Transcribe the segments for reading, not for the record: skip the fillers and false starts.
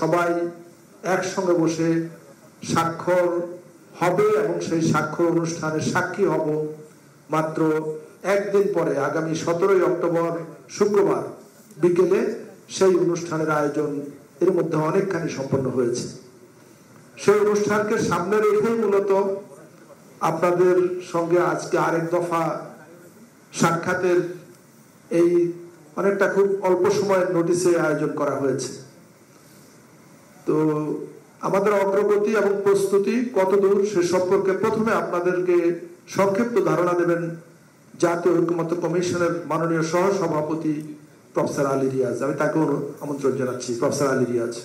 সবাই একসঙ্গে বসে স্বাক্ষর হবে এবং সেই স্বাক্ষর অনুষ্ঠানের সাক্ষী হব মাত্র একদিন পরে, আগামী 17 অক্টোবর শুক্রবার বিকেলে সেই অনুষ্ঠানের আয়োজন এর মধ্যে অনেকখানি সম্পন্ন হয়েছে। সেই অনুষ্ঠানকে সামনে রেখেই মূলত আপনাদের সঙ্গে আজকে আরেক দফা সাক্ষাতের এই অনেকটা খুব অল্প সময়ের নোটিশে আয়োজন করা হয়েছে। তো আমাদের অগ্রগতি এবং প্রস্তুতি কতদূর সে সম্পর্কে প্রথমে আপনাদেরকে সংক্ষিপ্ত ধারণা দেবেন জাতীয় ঐক্যমত্য কমিশনের মাননীয় সহসভাপতি প্রফেসর আলী রিয়াজ। আমি তাকে আমন্ত্রণ জানাচ্ছি। প্রফেসর আলী রিয়াজ।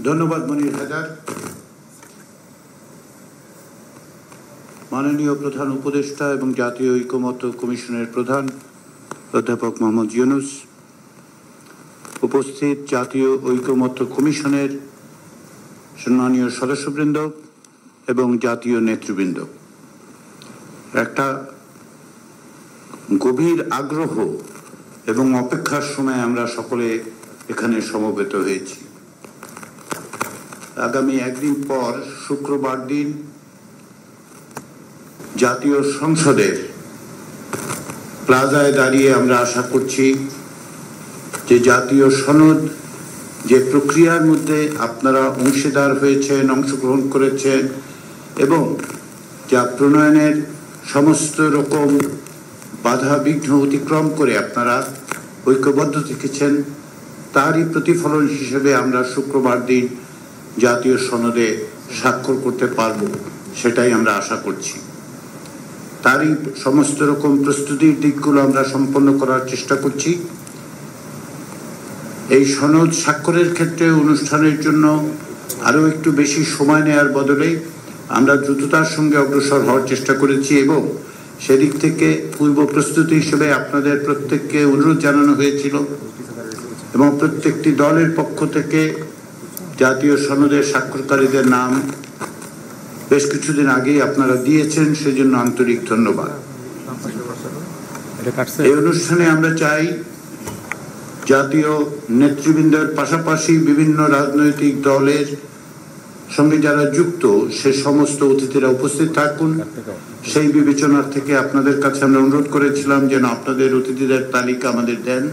ধন্যবাদ মনির হায়দার। মাননীয় প্রধান উপদেষ্টা এবং জাতীয় ঐক্যমত্য কমিশনের প্রধান অধ্যাপক মোহাম্মদ ইউনূস, উপস্থিত জাতীয় ঐক্যমত্য কমিশনের সম্মানীয় সদস্যবৃন্দ এবং জাতীয় নেতৃবৃন্দ, একটা গভীর আগ্রহ এবং অপেক্ষার সময় আমরা সকলে এখানে সমবেত হয়েছি। আগামী একদিন পর শুক্রবার দিন জাতীয় সংসদের প্লাজায় দাঁড়িয়ে আমরা আশা করছি যে জাতীয় সনদ যে প্রক্রিয়ার মধ্যে আপনারা অংশীদার হয়েছেন, অংশগ্রহণ করেছেন এবং যা প্রণয়নের সমস্ত রকম বাধা বিঘ্ন অতিক্রম করে আপনারা ঐক্যবদ্ধ থেকেছেন, তারই প্রতিফলন হিসেবে আমরা শুক্রবার দিন জাতীয় সনদে স্বাক্ষর করতে পারব, সেটাই আমরা আশা করছি। তারই সমস্ত রকম প্রস্তুতির দিকগুলো আমরা সম্পন্ন করার চেষ্টা করছি। এই সনদ স্বাক্ষরের ক্ষেত্রে অনুষ্ঠানের জন্য আরও একটু বেশি সময় নেওয়ার বদলে আমরা দ্রুততার সঙ্গে অগ্রসর হওয়ার চেষ্টা করেছি এবং সেদিক থেকে পূর্ব প্রস্তুতি হিসেবে আপনাদের প্রত্যেককে অনুরোধ জানানো হয়েছিল এবং প্রত্যেকটি দলের পক্ষ থেকে জাতীয় সনদের স্বাক্ষরকারীদের নাম বেশ কিছুদিন আগেই আপনারা দিয়েছেন, সেজন্য আন্তরিক ধন্যবাদ। এই অনুষ্ঠানে আমরা চাই জাতীয় নেতৃবৃন্দের পাশাপাশি বিভিন্ন রাজনৈতিক দলের সঙ্গে যারা যুক্ত সে সমস্ত অতিথিরা উপস্থিত থাকুন। সেই বিবেচনার থেকে আপনাদের কাছে আমরা অনুরোধ করেছিলাম যেন আপনাদের অতিথিদের তালিকা আমাদের দেন।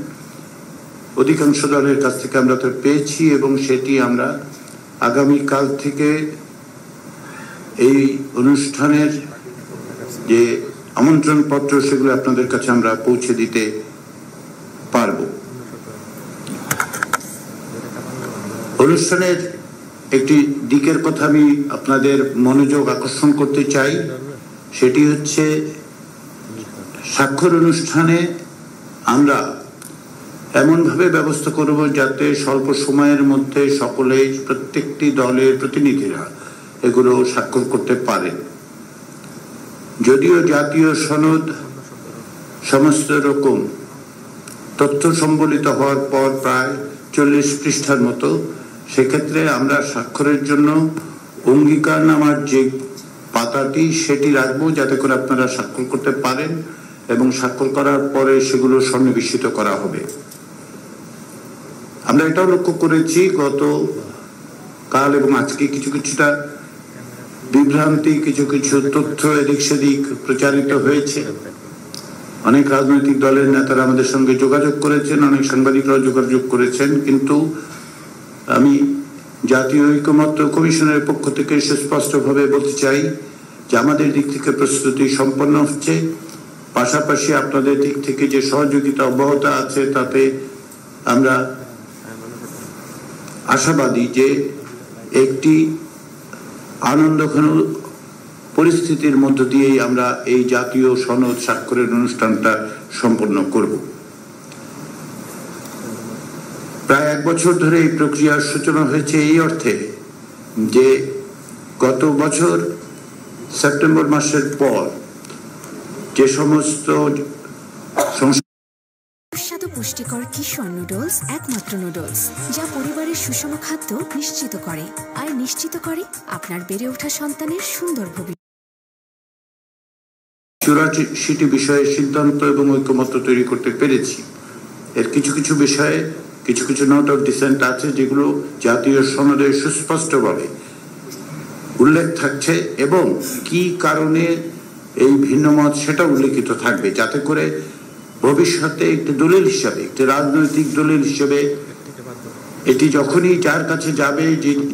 অধিকাংশ দলের কাছ থেকে আমরা তো পেয়েছি এবং সেটি আমরা আগামীকাল থেকে এই অনুষ্ঠানের যে আমন্ত্রণ পত্র সেগুলো আপনাদের কাছে আমরা পৌঁছে দিতে পারব। অনুষ্ঠানের একটি দিকের কথা আমি আপনাদের মনোযোগ আকর্ষণ করতে চাই, সেটি হচ্ছে স্বাক্ষর অনুষ্ঠানে আমরা এমনভাবে ব্যবস্থা করব যাতে স্বল্প সময়ের মধ্যে সকলে প্রত্যেকটি দলের প্রতিনিধিরা এগুলো স্বাক্ষর করতে পারেন। যদিও জাতীয় সনদ সমস্ত রকম তথ্য সম্বলিত হওয়ার পর প্রায় 40 পৃষ্ঠার মতো, সেক্ষেত্রে আমরা স্বাক্ষরের জন্য অঙ্গীকারনামার যে পাতাটি সেটি রাখবো যাতে করে আপনারা স্বাক্ষর করতে পারেন এবং স্বাক্ষর করার পরে সেগুলো সন্নিবেশিত করা হবে। আমরা এটাও লক্ষ্য করেছি গত কাল এবং আজকে কিছুটা বিভ্রান্তি, কিছু তথ্য এদিক সেদিক প্রচারিত হয়েছে। অনেক রাজনৈতিক দলের নেতারা আমাদের সঙ্গে যোগাযোগ করেছেন, অনেক সাংবাদিকরাও যোগাযোগ করেছেন, কিন্তু আমি জাতীয় ঐক্যমত্য কমিশনের পক্ষ থেকে সুস্পষ্টভাবে বলতে চাই যে আমাদের দিক থেকে প্রস্তুতি সম্পন্ন হচ্ছে, পাশাপাশি আপনাদের দিক থেকে যে সহযোগিতা অব্যাহত আছে তাতে আমরা আশাবাদী যে একটি আনন্দঘন পরিস্থিতির মধ্য দিয়েই আমরা এই জাতীয় সনদ স্বাক্ষরের অনুষ্ঠানটা সম্পন্ন করব। প্রায় 1 বছর ধরে এই প্রক্রিয়ার সূচনা হয়েছে এই অর্থে যে গত বছর সেপ্টেম্বর মাসের পর যে সমস্ত সুস্বাদু পুষ্টিকর কিশোর নুডলস একমাত্র নুডলস যা পরিবারের সুষম খাদ্য নিশ্চিত করে আর নিশ্চিত করে আপনার বেড়ে ওঠা সন্তানের সুন্দর ভবিষ্যৎ। 84টি বিষয়ে সিদ্ধান্ত এবং ঐকমত্য তৈরি করতে পেরেছি। এর কিছু কিছু বিষয়ে কিছু কিছু নোট অফ ডিসেন্ট আছে যেগুলো জাতীয় সনদে সুস্পষ্টভাবে উল্লেখ থাকছে এবং কি কারণে এই ভিন্নমত সেটা উল্লেখিত থাকবে, যাতে করে ভবিষ্যতে একটি দলিল হিসাবে, একটি রাজনৈতিক দলিল হিসেবে এটি যখনই যার কাছে যাবে,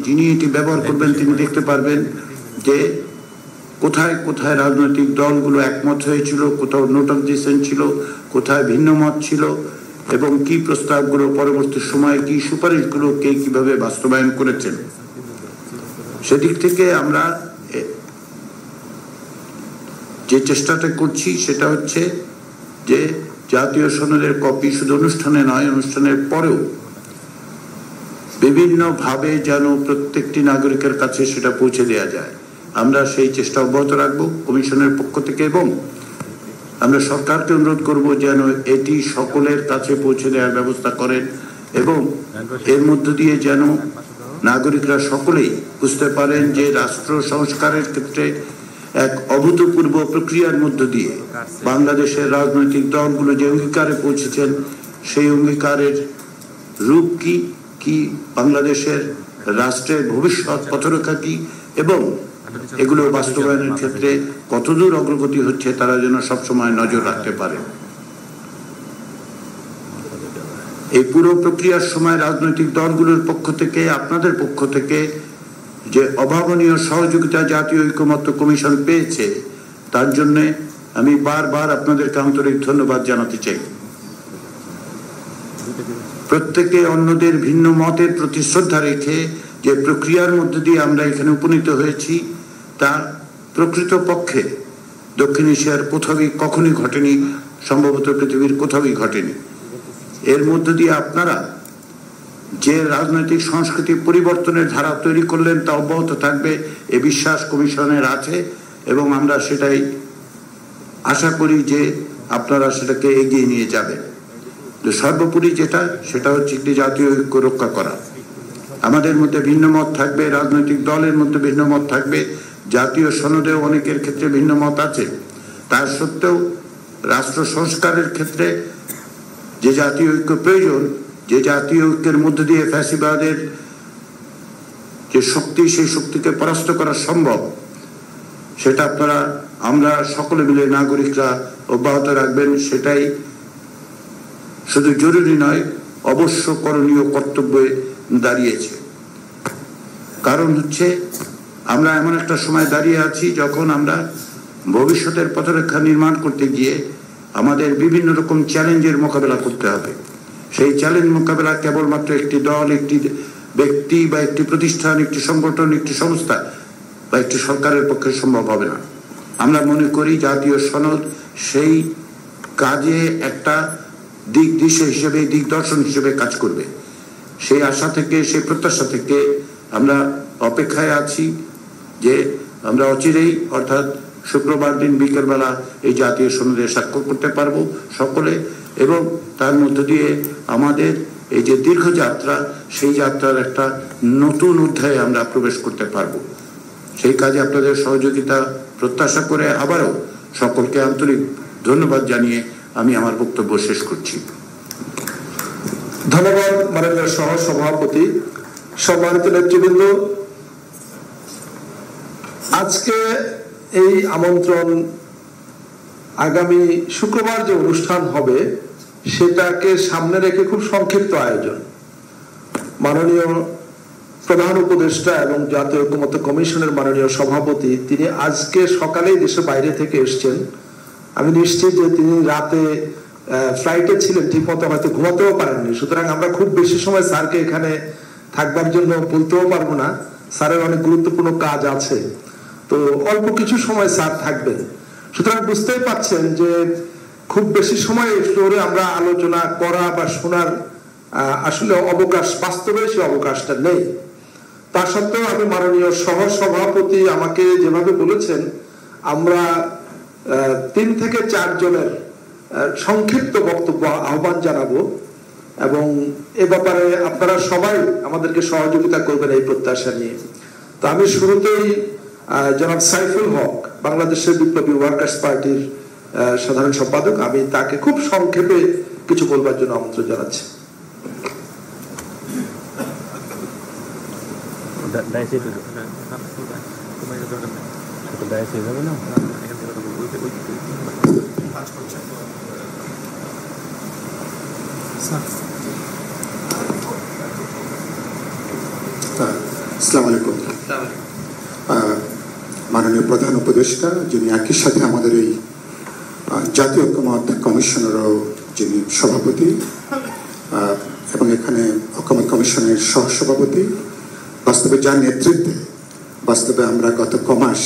যিনি এটি ব্যবহার করবেন তিনি দেখতে পারবেন যে কোথায় কোথায় রাজনৈতিক দলগুলো একমত হয়েছিল, কোথাও নোট অফ ডিসেন্ট ছিল, কোথায় ভিন্ন মত ছিল এবং কি প্রস্তাবগুলো পরবর্তী সময়ে কি সুপারিশগুলো কে কিভাবে বাস্তবায়ন করেছেন। সেদিক থেকে আমরা যে চেষ্টাটা করছি সেটা হচ্ছে যে জাতীয় সনদের কপি শুধু অনুষ্ঠানে নয়, অনুষ্ঠানের পরেও বিভিন্নভাবে যেন প্রত্যেকটি নাগরিকের কাছে সেটা পৌঁছে দেওয়া যায়। আমরা সেই চেষ্টা অব্যাহত রাখবো কমিশনের পক্ষ থেকে এবং আমরা সরকারকে অনুরোধ করব যেন এটি সকলের কাছে পৌঁছে দেওয়ার ব্যবস্থা করেন এবং এর মধ্য দিয়ে যেন নাগরিকরা সকলেই বুঝতে পারেন যে রাষ্ট্র সংস্কারের ক্ষেত্রে এক অভূতপূর্ব প্রক্রিয়ার মধ্য দিয়ে বাংলাদেশের রাজনৈতিক দলগুলো যে অঙ্গীকারে পৌঁছেছেন সেই অঙ্গীকারের রূপ কি, কি বাংলাদেশের রাষ্ট্রের ভবিষ্যৎ পথরেখা কি এবং এগুলো বাস্তবায়নের ক্ষেত্রে কতদূর অগ্রগতি হচ্ছে তারা যেন সবসময় নজর রাখতে পারে। এই পুরো প্রক্রিয়ার সময় রাজনৈতিক দলগুলোর পক্ষ থেকে, আপনাদের পক্ষ থেকে যে অভাবনীয় সহযোগিতা জাতীয় ঐকমত্য কমিশন পেয়েছে তার জন্য আমি বারবার আপনাদেরকে আন্তরিক ধন্যবাদ জানাতে চাই। প্রত্যেকে অন্যদের ভিন্ন মতের প্রতি শ্রদ্ধা রেখে যে প্রক্রিয়ার মধ্যে দিয়ে আমরা এখানে উপনীত হয়েছি তা প্রকৃত পক্ষে দক্ষিণ এশিয়ার কোথাও কখনই ঘটেনি, সম্ভবত পৃথিবীর কোথাও ঘটেনি। এর মধ্য দিয়ে আপনারা যে রাজনৈতিক সংস্কৃতি পরিবর্তনের ধারা তৈরি করলেন তা অব্যাহত থাকবে এ বিশ্বাস কমিশনের আছে এবং আমরা সেটাই আশা করি যে আপনারা সেটাকে এগিয়ে নিয়ে যাবেন। তো সর্বোপরি সেটা হচ্ছে একটি জাতীয় ঐক্য রক্ষা করা। আমাদের মধ্যে ভিন্ন মত থাকবে, রাজনৈতিক দলের মধ্যে ভিন্ন মত থাকবে, জাতীয় সনদেও অনেকের ক্ষেত্রে ভিন্ন মত আছে, তার সত্ত্বেও রাষ্ট্র সংস্কারের ক্ষেত্রে যে জাতীয় ঐক্য প্রয়োজন, যে জাতীয় ঐক্যের মধ্য দিয়ে ফ্যাসিবাদের যে শক্তি সেই শক্তিকে পরাস্ত করা সম্ভব সেটা আমরা সকলে মিলে নাগরিকরা অব্যাহত রাখবেন। সেটাই শুধু জরুরি নয়, অবশ্য করণীয় কর্তব্যে দাঁড়িয়েছে। কারণ হচ্ছে আমরা এমন একটা সময় দাঁড়িয়ে আছি যখন আমরা ভবিষ্যতের পথরেখা নির্মাণ করতে গিয়ে আমাদের বিভিন্ন রকম চ্যালেঞ্জের মোকাবেলা করতে হবে। সেই চ্যালেঞ্জ মোকাবেলা কেবলমাত্র একটি দল, একটি ব্যক্তি বা একটি প্রতিষ্ঠান, একটি সংগঠন, একটি সংস্থা বা একটি সরকারের পক্ষে সম্ভব হবে না। আমরা মনে করি জাতীয় সনদ সেই কাজে একটা দিক দিশা হিসেবে, দিগদর্শন হিসেবে কাজ করবে। সেই আশা থেকে, সেই প্রত্যাশা থেকে আমরা অপেক্ষায় আছি যে আমরা অচিরেই অর্থাৎ শুক্রবার দিন বিকেলবেলা এই জাতীয় সনদে স্বাক্ষর করতে পারবো সকলে এবং তার মধ্য দিয়ে আমাদের এই যে দীর্ঘ যাত্রা সেই যাত্রার একটা নতুন অধ্যায়ে আমরা প্রবেশ করতে পারবো। সেই কাজে আপনাদের সহযোগিতা প্রত্যাশা করে আবারও সকলকে আন্তরিক ধন্যবাদ জানিয়ে আমি আমার বক্তব্য শেষ করছি। ধন্যবাদ মাননীয় সহ সভাপতি। সম্মানিত নেতৃবৃন্দ, আজকে এই আমন্ত্রণ আগামী শুক্রবার যে অনুষ্ঠান হবে সেটাকে সামনে রেখে খুব সংক্ষিপ্ত আয়োজন। মাননীয় প্রধান উপদেষ্টা এবং জাতীয় ঐকমত্য কমিশনের মাননীয় সভাপতি তিনি আজকে সকালেই দেশের বাইরে থেকে এসছেন। আমি নিশ্চিত যে তিনি রাতে ফ্লাইটে ছিলেন, ঠিক মতো হয়তো ঘুমাতেও পারেননি। সুতরাং আমরা খুব বেশি সময় স্যারকে এখানে থাকবার জন্য বলতেও পারবো না, স্যারের অনেক গুরুত্বপূর্ণ কাজ আছে, তো অল্প কিছু সময় স্যার থাকবেন। সুতরাং বুঝতেই পারছেন যে খুব বেশি সময় ফ্লোরে আমরা আলোচনা করা বা শোনার আসলে অবকাশ, বাস্তবে সে অবকাশটা নেই। তা সত্ত্বেও আমি মাননীয় সহ সভাপতি আমাকে যেভাবে বলেছেন আমরা 3 থেকে 4 জনের সংক্ষিপ্ত বক্তব্য আহ্বান জানাবো এবং এ ব্যাপারে আপনারা সবাই আমাদেরকে সহযোগিতা করবেন এই প্রত্যাশা নিয়ে। তো আমি শুরুতেই জনাব সাইফুল হক, বাংলাদেশের বিপ্লবী ওয়ার্কার্স পার্টির সাধারণ সম্পাদক, আমি তাকে খুব সংক্ষেপে কিছু বলবার জন্য আমন্ত্রণ জানাচ্ছি। আসসালামু আলাইকুম। মাননীয় প্রধান উপদেষ্টা, যিনি একই সাথে আমাদের এই জাতীয় ঐক্যমত কমিশনেরও যিনি সভাপতি এবং এখানে ঐক্যমত কমিশনের সহসভাপতি, বাস্তবে যার নেতৃত্বে বাস্তবে আমরা গত কমাস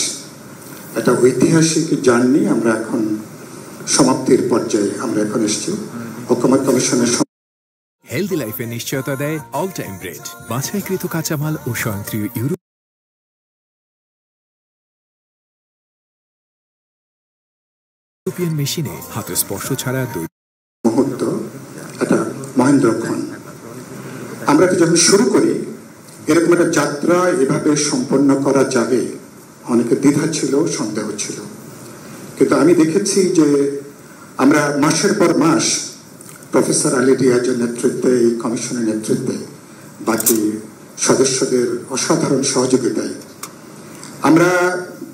একটা ঐতিহাসিক জার্নি আমরা এখন সমাপ্তির পর্যায়ে আমরা এখন এসেছি। ঐক্যমত কমিশনের হেলদি লাইফের নিশ্চয়তা দেয় অল টাইম ব্রেড, বাছাইকৃত কাঁচামাল ও স্বয়ংক্রিয় ইউরোপিয়ান মেশিনে হাতে স্পর্শ ছাড়া মুহূর্ত একটা মহেন্দ্রক্ষণ। আমরা যখন শুরু করি এরকম একটা যাত্রা এভাবে সম্পন্ন করা যাবে, অনেকের দ্বিধা ছিল, সন্দেহ ছিল, কিন্তু আমি দেখেছি যে আমরা মাসের পর মাস প্রফেসর আলী রিয়াজের নেতৃত্বে, এই কমিশনের নেতৃত্বে, বাকি সদস্যদের অসাধারণ সহযোগিতায় আমরা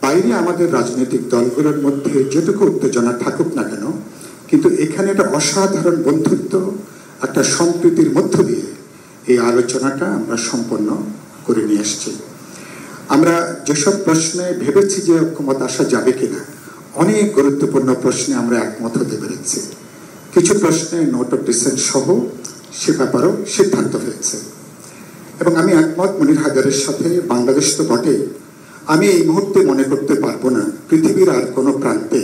বাইরে আমাদের রাজনৈতিক দলগুলোর মধ্যে যেটুকু উত্তেজনা থাকুক না কেন, কিন্তু এখানে একটা অসাধারণ বন্ধুত্ব, একটা সম্প্রীতির মধ্য দিয়ে এই আলোচনাটা আমরা সম্পন্ন করে নিয়ে এসেছি। আমরা যেসব প্রশ্নে ভেবেছি যে ঐক্যমত আসা যাবে কিনা, অনেক গুরুত্বপূর্ণ প্রশ্নে আমরা একমত হতে পেরেছি। কিছু প্রশ্নে নোট অফ ডিসেন্ট সহ সে ব্যাপারেও সিদ্ধান্ত হয়েছে এবং আমি একমত মনির হায়দারের সাথে। বাংলাদেশ তো বটেই, আমি এই মুহূর্তে মনে করতে পারবো না পৃথিবীর আর কোনো প্রান্তে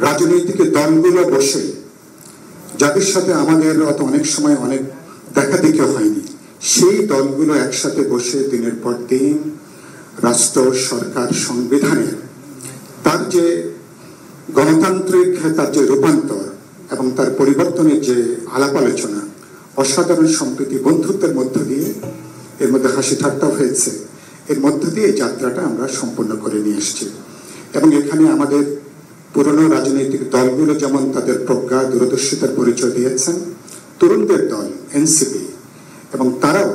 রাজনৈতিক দলগুলো বসে, যাদের সাথে আমাদের অনেক সময় অনেক দেখা দেখে হয়নি, সেই দলগুলো একসাথে বসে দিনের পর দিন রাষ্ট্র, সরকার, সংবিধানের তার যে গণতান্ত্রিক তার যে রূপান্তর এবং তার পরিবর্তনের যে আলাপ আলোচনা, অসাধারণ সম্প্রীতি, বন্ধুত্বের মধ্য দিয়ে, এর মধ্যে হাসি ঠাট্টা হয়েছে, এর মধ্য দিয়ে যাত্রাটা আমরা সম্পন্ন করে নিয়ে এসেছি। এবং এখানে আমাদের পুরনো রাজনৈতিক দলগুলো যেমন তাদের প্রজ্ঞা, দূরদর্শিতার পরিচয় দিয়েছেন, তরুণদের দল এনসিপি, এবং তারাও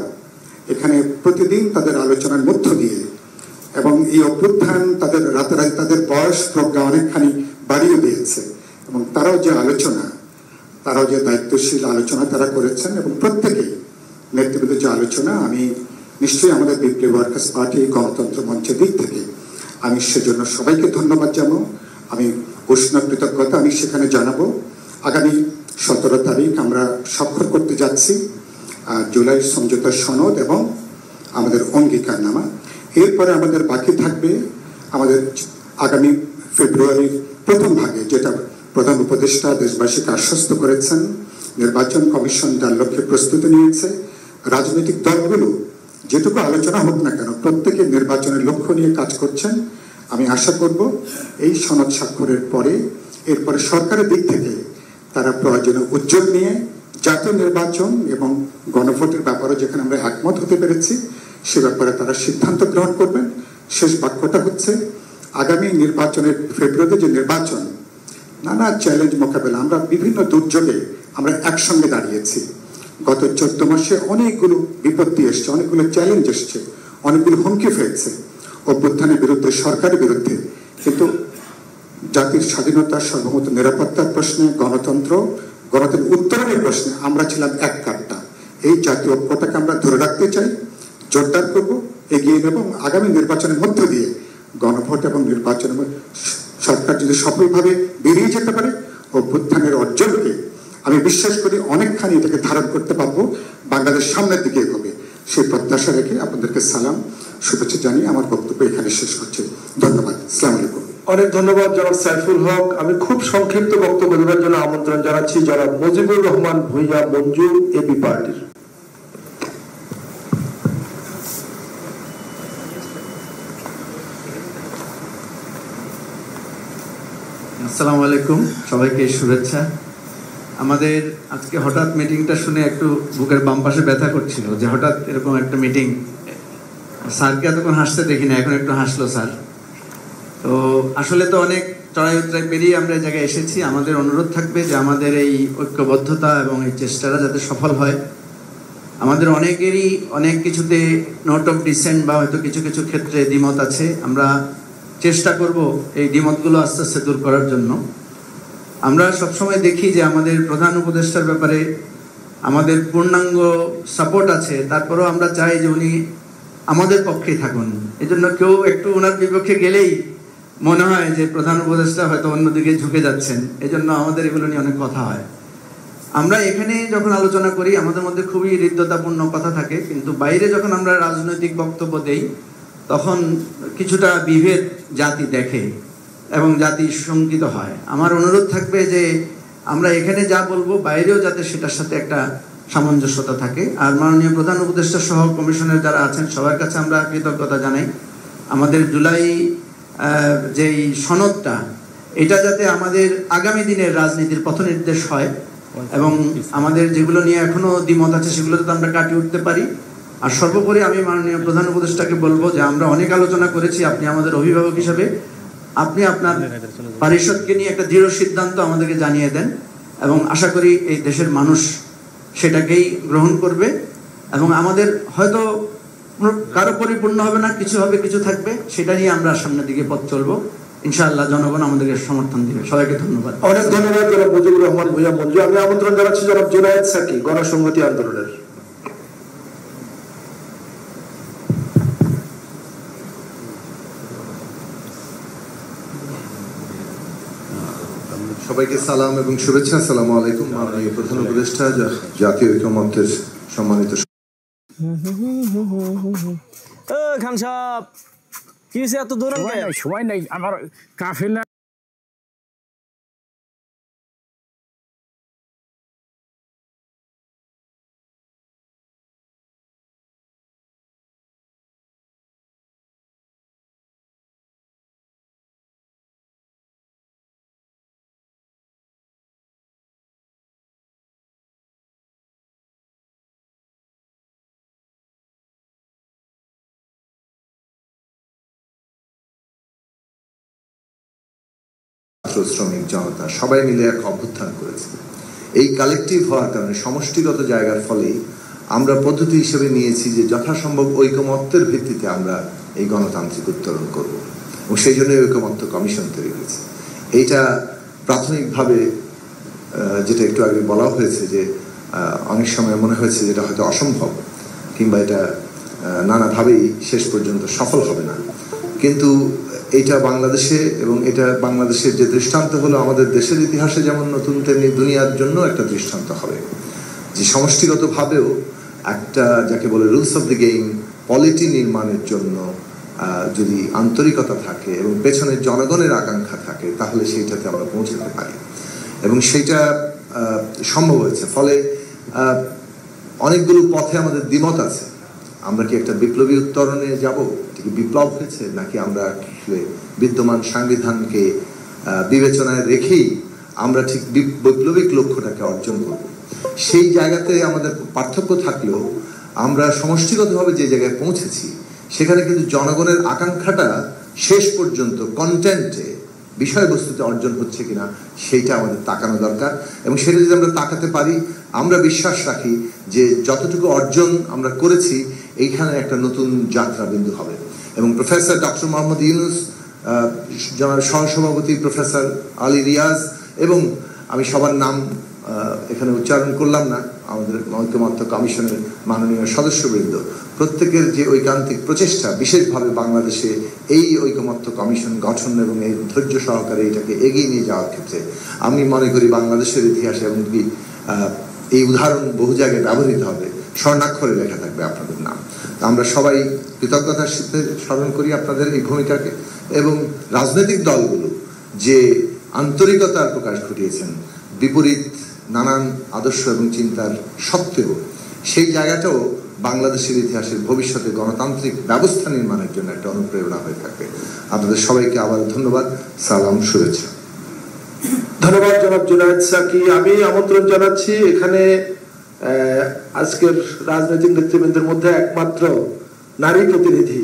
এখানে প্রতিদিন তাদের আলোচনার মধ্য দিয়ে এবং এই অভ্যুত্থান তাদের রাতারাতি তাদের বয়স, প্রজ্ঞা অনেকখানি বাড়িয়ে দিয়েছে এবং তারাও যে আলোচনা, তারাও যে দায়িত্বশীল আলোচনা তারা করেছেন এবং প্রত্যেকেই নেতৃবৃন্দের যে আলোচনা, আমি নিশ্চয়ই আমাদের বিপ্লবী ওয়ার্কার্স পার্টি গণতন্ত্র মঞ্চের দিক থেকে আমি সেজন্য সবাইকে ধন্যবাদ জানাবো। আমি উষ্ণ কৃতজ্ঞতা আমি সেখানে জানাবো। আগামী 17 তারিখ আমরা স্বাক্ষর করতে যাচ্ছি জুলাই সমঝোতা সনদ এবং আমাদের অঙ্গীকারনামা। এরপরে আমাদের বাকি থাকবে আমাদের আগামী ফেব্রুয়ারির প্রথম ভাগে, যেটা প্রধান উপদেষ্টা দেশবাসীকে আশ্বস্ত করেছেন, নির্বাচন কমিশন যার লক্ষ্যে প্রস্তুতি নিয়েছে, রাজনৈতিক দলগুলো যেটুকু আলোচনা হোক না কেন প্রত্যেকে নির্বাচনের লক্ষ্য নিয়ে কাজ করছেন। আমি আশা করব এই সনদ স্বাক্ষরের পরে এরপরে সরকারের দিক থেকে তারা প্রয়োজনীয় উদ্যোগ নিয়ে জাতীয় নির্বাচন এবং গণভোটের ব্যাপারে যেখানে আমরা একমত হতে পেরেছি সে ব্যাপারে তারা সিদ্ধান্ত গ্রহণ করবেন। শেষ বাক্যটা হচ্ছে আগামী নির্বাচনের ফেব্রুয়ারিতে যে নির্বাচন, নানা চ্যালেঞ্জ মোকাবেলা, আমরা বিভিন্ন দুর্যোগে আমরা একসঙ্গে দাঁড়িয়েছি। গত 14 মাসে অনেকগুলো বিপত্তি এসছে, অনেকগুলো চ্যালেঞ্জ এসছে, অনেকগুলো হুমকি ফেলছে অভ্যুত্থানের বিরুদ্ধে, সরকারের বিরুদ্ধে, কিন্তু জাতির স্বাধীনতা, সার্বভৌমত্ব, নিরাপত্তার প্রশ্নে, গণতন্ত্র উত্তরণের প্রশ্নে আমরা ছিলাম এক কাট্টা। এই জাতীয় ঐক্যটাকে আমরা ধরে রাখতে চাই, জোরদার করব, এগিয়ে নেব। আগামী নির্বাচনের মধ্য দিয়ে গণভোট এবং নির্বাচনের সরকার যদি সফলভাবে বেরিয়ে যেতে পারে, অভ্যুত্থানের অর্জনকে আমি বিশ্বাস করি অনেকখানি এটাকে ধারণ করতে পারবো, বাংলাদেশ সামনের দিকে এগোবে। সেই প্রত্যাশা রেখে আপনাদেরকে সালাম, শুভেচ্ছা জানিয়ে আমার বক্তব্য এখানে শেষ করছি। ধন্যবাদ। আসসালামু আলাইকুম। অনেক ধন্যবাদ জনাব সাইফুল হক। আমি খুব সংক্ষিপ্ত বক্তব্য দেওয়ার জন্য আমন্ত্রণ জানাচ্ছি জনাব মুজিবুর রহমান ভূঁইয়া মঞ্জু, এবি পার্টির। আসসালামু আলাইকুম, সবাইকে শুভেচ্ছা। আমাদের আজকে হঠাৎ মিটিংটা শুনে একটু বুকের বাম পাশে ব্যথা করছিল যে হঠাৎ এরকম একটা মিটিং। স্যারকে এতক্ষণ হাসতে দেখি না, এখন একটু হাসলো স্যার। তো আসলে তো অনেক চড়াই উতরাই পেরিয়ে আমরা এই জায়গায় এসেছি। আমাদের অনুরোধ থাকবে যে আমাদের এই ঐক্যবদ্ধতা এবং এই চেষ্টাটা যাতে সফল হয়। আমাদের অনেকেরই অনেক কিছুতে নোট অফ ডিসেন্ট বা হয়তো কিছু কিছু ক্ষেত্রে দ্বিমত আছে। আমরা চেষ্টা করব এই দ্বিমতগুলো আস্তে আস্তে দূর করার জন্য। আমরা সবসময় দেখি যে আমাদের প্রধান উপদেষ্টার ব্যাপারে আমাদের পূর্ণাঙ্গ সাপোর্ট আছে, তারপরেও আমরা চাই যে উনি আমাদের পক্ষেই থাকুন। এই জন্য কেউ একটু ওনার বিপক্ষে গেলেই মনে হয় যে প্রধান উপদেষ্টা হয়তো অন্যদিকে ঝুঁকে যাচ্ছেন। এই জন্য আমাদের এগুলো নিয়ে অনেক কথা হয়। আমরা এখানে যখন আলোচনা করি আমাদের মধ্যে খুবই হৃদ্যতাপূর্ণ কথা থাকে, কিন্তু বাইরে যখন আমরা রাজনৈতিক বক্তব্য দেই তখন কিছুটা বিভেদ জাতি দেখে এবং জাতি শঙ্কিত হয়। আমার অনুরোধ থাকবে যে আমরা এখানে যা বলবো বাইরেও যাতে সেটার সাথে একটা সামঞ্জস্যতা থাকে। আর মাননীয় প্রধান উপদেষ্টা সহ কমিশনের যারা আছেন সবার কাছে আমরা কৃতজ্ঞতা জানাই। আমাদের জুলাই যেই সনদটা, এটা যাতে আমাদের আগামী দিনের রাজনীতির পথনির্দেশ হয় এবং আমাদের যেগুলো নিয়ে এখনো দ্বিমত আছে সেগুলো যাতে আমরা কাটিয়ে উঠতে পারি। আর সর্বোপরি আমি মাননীয় প্রধান উপদেষ্টাকে বলবো যে আমরা অনেক আলোচনা করেছি, আপনি আমাদের অভিভাবক হিসাবে আপনি আপনার পরিষদকে নিয়ে একটা দৃঢ় সিদ্ধান্ত আমাদেরকে জানিয়ে দেন এবং আশা করি এই দেশের মানুষ সেটাকেই গ্রহণ করবে এবং আমাদের হয়তো কারো পরিপূর্ণ হবে না, কিছু হবে, কিছু থাকবে, সেটা নিয়ে আমরা সামনের দিকে পথ চলবো। ইনশাআল্লাহ জনগণ আমাদেরকে সমর্থন দিবে। সবাইকে ধন্যবাদ। অনেক ধন্যবাদ জনাব মুজিবুর রহমান ভূঁইয়া মঞ্জু। আমি আমন্ত্রণ জানাচ্ছি জনাব জুনায়েদ সাকি, গণসংহতি আন্দোলনের। সবাইকে সালাম এবং শুভেচ্ছা। আসসালামু আলাইকুম। মাননীয় প্রধান উপদেষ্টা, জাতীয় ঐক্যমত্যের সম্মানিত খান সাহেব, কি হয়েছে এত দূর? সময় নাই আমার কাফেলা। শ্রমিক জনতা সবাই মিলে এক অভ্যুত্থান করেছে। এই কালেকটিভ হওয়ার কারণে, সমষ্টিগত জায়গার ফলেই আমরা পদ্ধতি হিসেবে নিয়েছি যে যথাসম্ভব ঐকমত্যের ভিত্তিতে আমরা এই গণতান্ত্রিক উত্তরণ করব এবং সেই জন্য ঐকমত্য কমিশন তৈরি হয়েছে। এইটা প্রাথমিকভাবে যেটা একটু আগে বলা হয়েছে যে অনেক সময় মনে হয়েছে যেটা হয়তো অসম্ভব কিংবা এটা নানাভাবেই শেষ পর্যন্ত সফল হবে না, কিন্তু এটা বাংলাদেশে এবং এটা বাংলাদেশের যে দৃষ্টান্ত হলো আমাদের দেশের ইতিহাসে যেমন নতুন, তেমনি দুনিয়ার জন্য একটা দৃষ্টান্ত হবে যে সমষ্টিগতভাবেও একটা যাকে বলে rules of the game, polity নির্মাণের জন্য যদি আন্তরিকতা থাকে এবং পেছনের জনগণের আকাঙ্ক্ষা থাকে তাহলে সেইটাতে আমরা পৌঁছাতে পারি এবং সেইটা সম্ভব হয়েছে। ফলে অনেকগুলো পথে আমাদের দ্বিমত আছে। আমরা কি একটা বিপ্লবী উত্তরণে যাব, বিপ্লব হয়েছে, নাকি আমরা বিদ্যমান সংবিধানকে বিবেচনায় রেখেই আমরা ঠিক বৈপ্লবিক লক্ষ্যটাকে অর্জন করব? সেই জায়গাতে আমাদের পার্থক্য থাকলেও আমরা সমষ্টিগতভাবে যে জায়গায় পৌঁছেছি সেখানে কিন্তু জনগণের আকাঙ্ক্ষাটা শেষ পর্যন্ত কন্টেন্টে, বিষয়বস্তুতে অর্জন হচ্ছে কিনা সেইটা আমাদের তাকানো দরকার এবং সেটা যদি আমরা তাকাতে পারি আমরা বিশ্বাস রাখি যে যতটুকু অর্জন আমরা করেছি এইখানে একটা নতুন যাত্রা বিন্দু হবে। এবং প্রফেসর ডক্টর মোহাম্মদ ইউনুস, সহসভাপতি প্রফেসর আলী রিয়াজ এবং আমি সবার নাম এখানে উচ্চারণ করলাম না, আমাদের ঐকমত্য কমিশনের মাননীয় সদস্যবৃন্দ, প্রত্যেকের যে ঐকান্তিক প্রচেষ্টা, বিশেষভাবে বাংলাদেশে এই ঐকমত্য কমিশন গঠন এবং এই ধৈর্য সহকারে এটাকে এগিয়ে নিয়ে যাওয়ার ক্ষেত্রে আমি মনে করি বাংলাদেশের ইতিহাসে এমনকি এই উদাহরণ বহু জায়গায় ব্যবহৃত হবে, স্বর্ণাক্ষরে লেখা থাকবে আপনাদের নাম। আমরা সবাই কৃতজ্ঞতার সাথে স্মরণ করি আপনাদের এই ভূমিকাকে এবং রাজনৈতিক দলগুলো যে আন্তরিকতার প্রকাশ ঘটিয়েছেন বিপরীত নানান আদর্শ এবং চিন্তার সত্ত্বেও, সেই জায়গাটাও বাংলাদেশের ইতিহাসের ভবিষ্যতে গণতান্ত্রিক ব্যবস্থা নির্মাণের জন্য একটা অনুপ্রেরণা হয়ে থাকবে। আপনাদের সবাইকে আবার ধন্যবাদ, সালাম, শুভেচ্ছা। ধন্যবাদ জনাব জুনায়েদ সাকি। আমি আমন্ত্রণ জানাচ্ছি এখানে আজকের রাজনৈতিক নেতৃবৃন্দের মধ্যে একমাত্র নারী প্রতিনিধি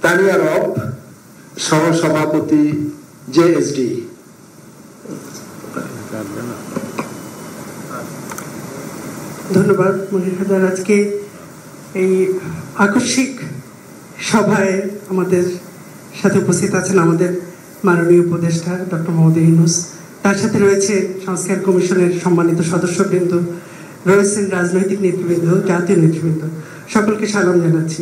তানিয়া রব, সহসভাপতি জেএসডি। ধন্যবাদ মনির হায়দার। আজকে এই আকস্মিক সভায় আমাদের সাথে উপস্থিত আছেন আমাদের মাননীয় উপদেষ্টা ডক্টর মোহাম্মদ ইউনূস, তার সাথে রয়েছে সংস্কার কমিশনের সম্মানিত সদস্যবৃন্দ, রয়েছেন রাজনৈতিক নেতৃবৃন্দ, জাতীয় নেতৃবৃন্দ, সকলকে সালাম জানাচ্ছি।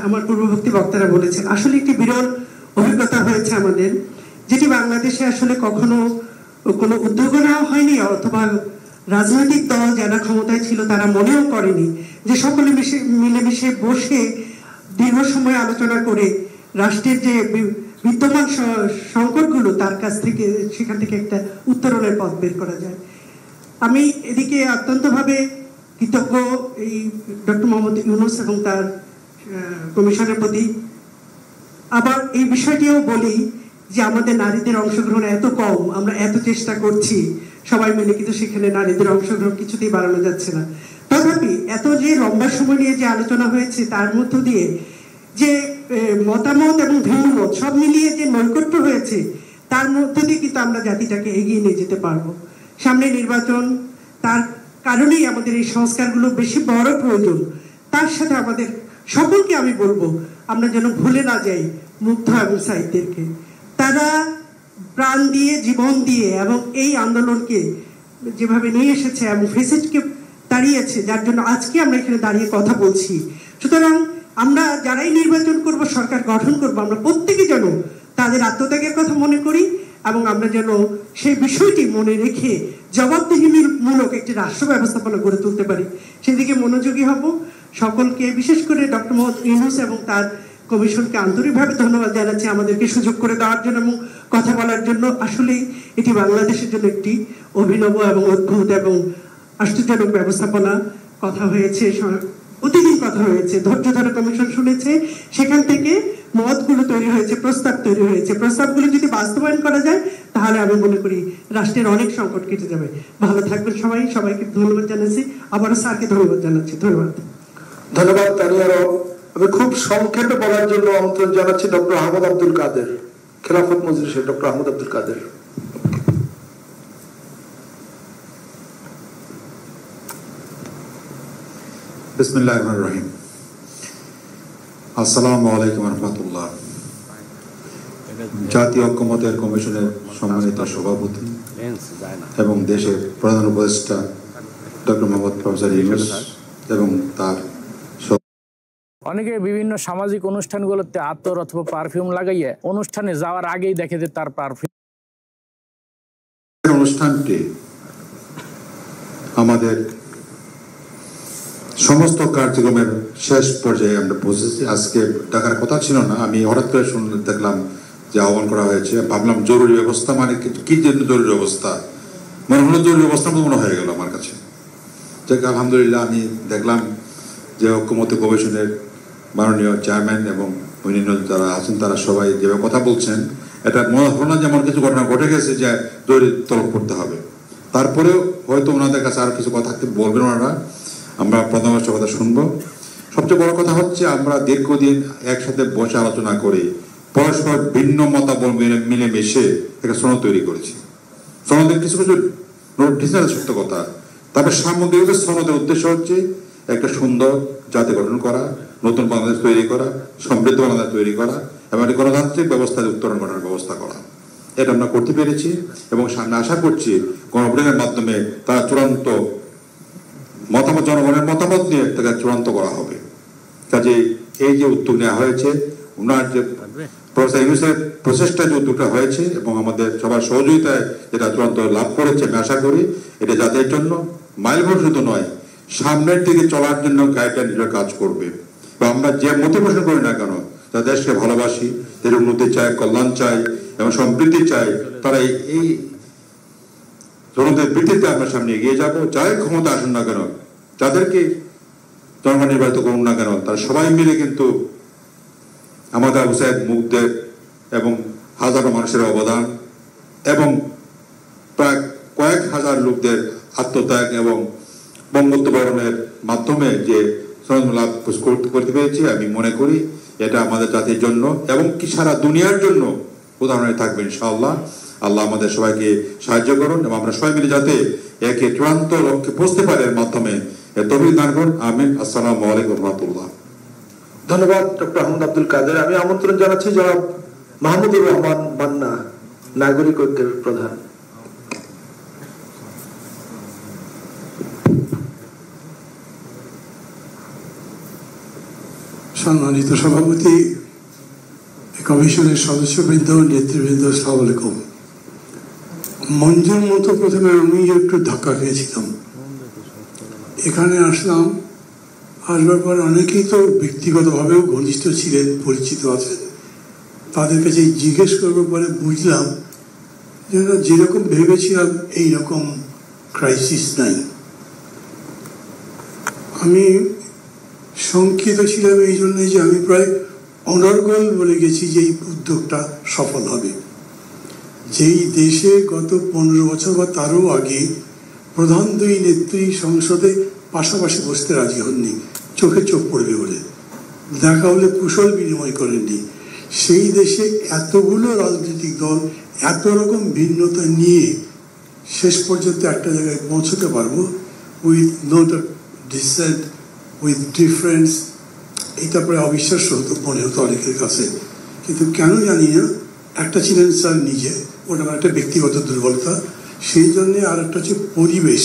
আমার পূর্ববর্তী বক্তারা বলেছেন আসলে একটি বিরল অভিজ্ঞতা হয়েছে আমাদের, যেটি বাংলাদেশে আসলে কখনো কোনো উদ্যোগ নেওয়া হয়নি, অথবা রাজনৈতিক দল যারা ক্ষমতায় ছিল তারা মনেও করেনি যে সকলে মিলেমিশে বসে দীর্ঘ সময় আলোচনা করে রাষ্ট্রের যে বিদ্যমান সংকটগুলো তার কাছ থেকে সেখান থেকে একটা উত্তরণের পথ বের করা যায়। আমি এদিকে অত্যন্তভাবে কৃতজ্ঞ এই ডক্টর মোহাম্মদ ইউনূস এবং তার কমিশনের প্রতি। আবার এই বিষয়টিও বলি যে আমাদের নারীদের অংশগ্রহণ এত কম, আমরা এত চেষ্টা করছি সবাই মিলে, কিন্তু সেখানে নারীদের অংশগ্রহণ কিছুতেই বাড়ানো যাচ্ছে না। তথাপি এত যে লম্বা সময় নিয়ে যে আলোচনা হয়েছে তার মধ্য দিয়ে যে মতামত এবং ভিন্নমত সব মিলিয়ে যে নৈকট্য হয়েছে তার মধ্য দিয়ে কিন্তু আমরা জাতিটাকে এগিয়ে নিয়ে যেতে পারবো। সামনে নির্বাচন, তার কারণেই আমাদের এই সংস্কারগুলো বেশি বড় প্রয়োজন। তার সাথে আমাদের সকলকে আমি বলবো আমরা যেন ভুলে না যাই মুগ্ধা এবং সাহিত্যকে। তারা প্রাণ দিয়ে, জীবন দিয়ে এবং এই আন্দোলনকে যেভাবে নিয়ে এসেছে এবং ফেসিস্টকে দাঁড়িয়েছে, যার জন্য আজকে আমরা এখানে দাঁড়িয়ে কথা বলছি। সুতরাং আমরা যারাই নির্বাচন করব, সরকার গঠন করব, আমরা প্রত্যেকে যেন তাদের আত্মত্যাগের কথা মনে করি এবং আমরা যেন সেই বিষয়টি মনে রেখে জবাবদিহিমূলক একটি রাষ্ট্র ব্যবস্থাপনা গড়ে তুলতে পারি, সেদিকে মনোযোগী হব। সকলকে, বিশেষ করে ডক্টর মোহাম্মদ ইউনূস এবং তার কমিশনকে আন্তরিকভাবে ধন্যবাদ জানাচ্ছি আমাদেরকে সুযোগ করে দেওয়ার জন্য এবং কথা বলার জন্য। আসলেই এটি বাংলাদেশের জন্য একটি অভিনব এবং অদ্ভুত এবং আশ্চর্যজনক ব্যবস্থাপনা। কথা হয়েছে, প্রতিদিন কথা হয়েছে, ধৈর্য ধরে কমিশন শুনেছে, সেখান থেকে মতগুলো তৈরি হয়েছে, প্রস্তাব তৈরি হয়েছে। প্রস্তাবগুলো যদি বাস্তবায়ন করা যায় তাহলে আমি মনে করি রাষ্ট্রের অনেক সংকট কেটে যাবে। ভালো থাকবেন সবাই, সবাইকে ধন্যবাদ জানাচ্ছি, আবারও স্যারকে ধন্যবাদ জানাচ্ছি। ধন্যবাদ। ধন্যবাদ তানিয়া রব। আমি খুব সংক্ষেপে বলার জন্য আমন্ত্রণ জানাচ্ছি ডক্টর আহমদ আব্দুল কাদের, খেলাফত মজলিসের ডক্টর আহমদ আব্দুল কাদের। বিসমিল্লাহির রহমানির রহিম। আসসালামু আলাইকুম ওয়া রাহমাতুল্লাহ। জাতীয় ঐক্যমত্যের কমিশনের সম্মানিত সভাপতি এবং দেশের প্রধান উপদেষ্টা ডক্টর মোহাম্মদ প্রফেসর ইউনূস এবং তার অনেকে বিভিন্ন সামাজিক অনুষ্ঠানগুলোতে আতর অথবা পারফিউম লাগাইয়ে অনুষ্ঠানে যাওয়ার আগেই দেখে যে তার পারফিউম। অনুষ্ঠানটি আমাদের সমস্ত কার্যক্রমের শেষ পর্যায়ে আমরা পৌঁছেছি। আজকে ডাকার কথা ছিল না, আমি হঠাৎ করে শুনলে দেখলাম যে আহ্বান করা হয়েছে। ভাবলাম জরুরি ব্যবস্থা মানে কি জন্য জরুরি অবস্থা, মনে হলো জরুরি অবস্থা মনে হয়ে গেল আমার কাছে। যাক আলহামদুলিল্লাহ, আমি দেখলাম যে ঐক্যমত্য কমিশনের মাননীয় চেয়ারম্যান এবং অন্যান্য যারা আছেন তারা সবাই যেভাবে কথা বলছেন, এটা মনে হলো না যেমন কিছু ঘটনা ঘটে গেছে যে জরুরি তলব করতে হবে। তারপরেও হয়তো ওনাদের কাছে আরো কিছু কথা বলবেন ওনারা, আমরা প্রধানমন্ত্রীর কথা শুনবো। সবচেয়ে বড় কথা হচ্ছে আমরা দীর্ঘদিন একসাথে বসে আলোচনা করে পরস্পর ভিন্ন মতামত মিলেমিশে একটা সনদ তৈরি করেছি। সনদের কিছু কিছু নোটিস সত্য কথা, তবে সামগ্রিক সনদের উদ্দেশ্য হচ্ছে একটা সুন্দর জাতি গঠন করা, নতুন বাংলাদেশ তৈরি করা, সমৃদ্ধ বাংলাদেশ তৈরি করা এবং গণতান্ত্রিক ব্যবস্থায় উত্তরণ করার ব্যবস্থা করা। এটা আমরা করতে পেরেছি এবং সামনে আশা করছি গণভোটের মাধ্যমে তারা চূড়ান্ত মতামত, জনগণের মতামত নিয়ে তাকে চূড়ান্ত করা হবে। কাজে এই যে উদ্যোগ নেওয়া হয়েছে, ওনার যে প্রফেসর ইউনূসের প্রচেষ্টা যে উদ্যোগটা হয়েছে এবং আমাদের সবার সহযোগিতায় যেটা চূড়ান্ত লাভ করেছে, আমি আশা করি এটা জাতির জন্য মাইলফলক শুধু নয়, সামনের দিকে চলার জন্য গাইডলাইন হিসেবে কাজ করবে। বা আমরা যে মোটিভেশন করি না কেন, যারা দেশকে ভালোবাসি, এর উন্নতি চাই, কল্যাণ চাই এবং সমৃদ্ধি চাই, তারা এই জনতার ভিত্তিতে আমরা সামনে এগিয়ে যাব। যাই ক্ষমতা আসুন না কেন, যাদেরকে জনগণ নির্বাচিত করুন না কেন, তারা সবাই মিলে কিন্তু আমাদের হুসাইন মুগ্ধের এবং হাজারো মানুষের অবদান এবং প্রায় কয়েক হাজার লোকদের আত্মত্যাগ এবং বঙ্গত্ব বরণের মাধ্যমে যে সনদ লাভ করতে পেরেছি, আমি মনে করি এটা আমাদের জাতির জন্য এবং কি সারা দুনিয়ার জন্য উদাহরণে থাকবে ইনশাআল্লাহ। আল্লাহ আমাদের সবাইকে সাহায্য করুন এবং আমরা সবাই মিলে যাতে একে চূড়ান্ত লক্ষ্যে পৌঁছতে পারে এর মাধ্যমে তৌফিক দান করুন। আমিন। আসসালামু আলাইকুম ওয়া রাহমাতুল্লাহ। ধন্যবাদ ডক্টর আহমদ আব্দুল কাদের। আমি আমন্ত্রণ জানাচ্ছি জনাব মাহমুদুর রহমান মান্না, নাগরিক ঐক্যের প্রধান। সম্মানিত সভাপতি, কমিশনের সদস্যবৃন্দ, নেতৃবৃন্দ, আসসালামু আলাইকুম। মঞ্জুর মতো প্রথমে আমি একটু ধাক্কা খেয়েছিলাম, এখানে আসলাম। আসবার পর অনেকেই তো ব্যক্তিগতভাবেও ঘনিষ্ঠ ছিলেন, পরিচিত আছেন, তাদের কাছে জিজ্ঞেস করবার পরে বুঝলাম যে যেরকম ভেবেছিলাম এইরকম ক্রাইসিস নাই। আমি শঙ্কিত ছিলাম এই জন্যে যে আমি প্রায় অনর্গল বলে গেছি যে এই উদ্যোগটা সফল হবে। যেই দেশে গত 15 বছর বা তারও আগে প্রধান দুই নেত্রী সংসদে পাশাপাশি বসতে রাজি হননি, চোখে চোখ পড়বে বলে, দেখা হলে কুশল বিনিময় করেননি, সেই দেশে এতগুলো রাজনৈতিক দল এত রকম ভিন্নতা নিয়ে শেষ পর্যন্ত একটা জায়গায় পৌঁছতে পারবো, with no dissent, with difference, এটা প্রায় অবিশ্বাস্য হতো, মনে হতো অনেকের কাছে। কিন্তু কেন জানি না, একটা ছিলেন স্যার নিজে, ওটা আমার একটা ব্যক্তিগত দুর্বলতা, সেই জন্যে। আর একটা হচ্ছে পরিবেশ,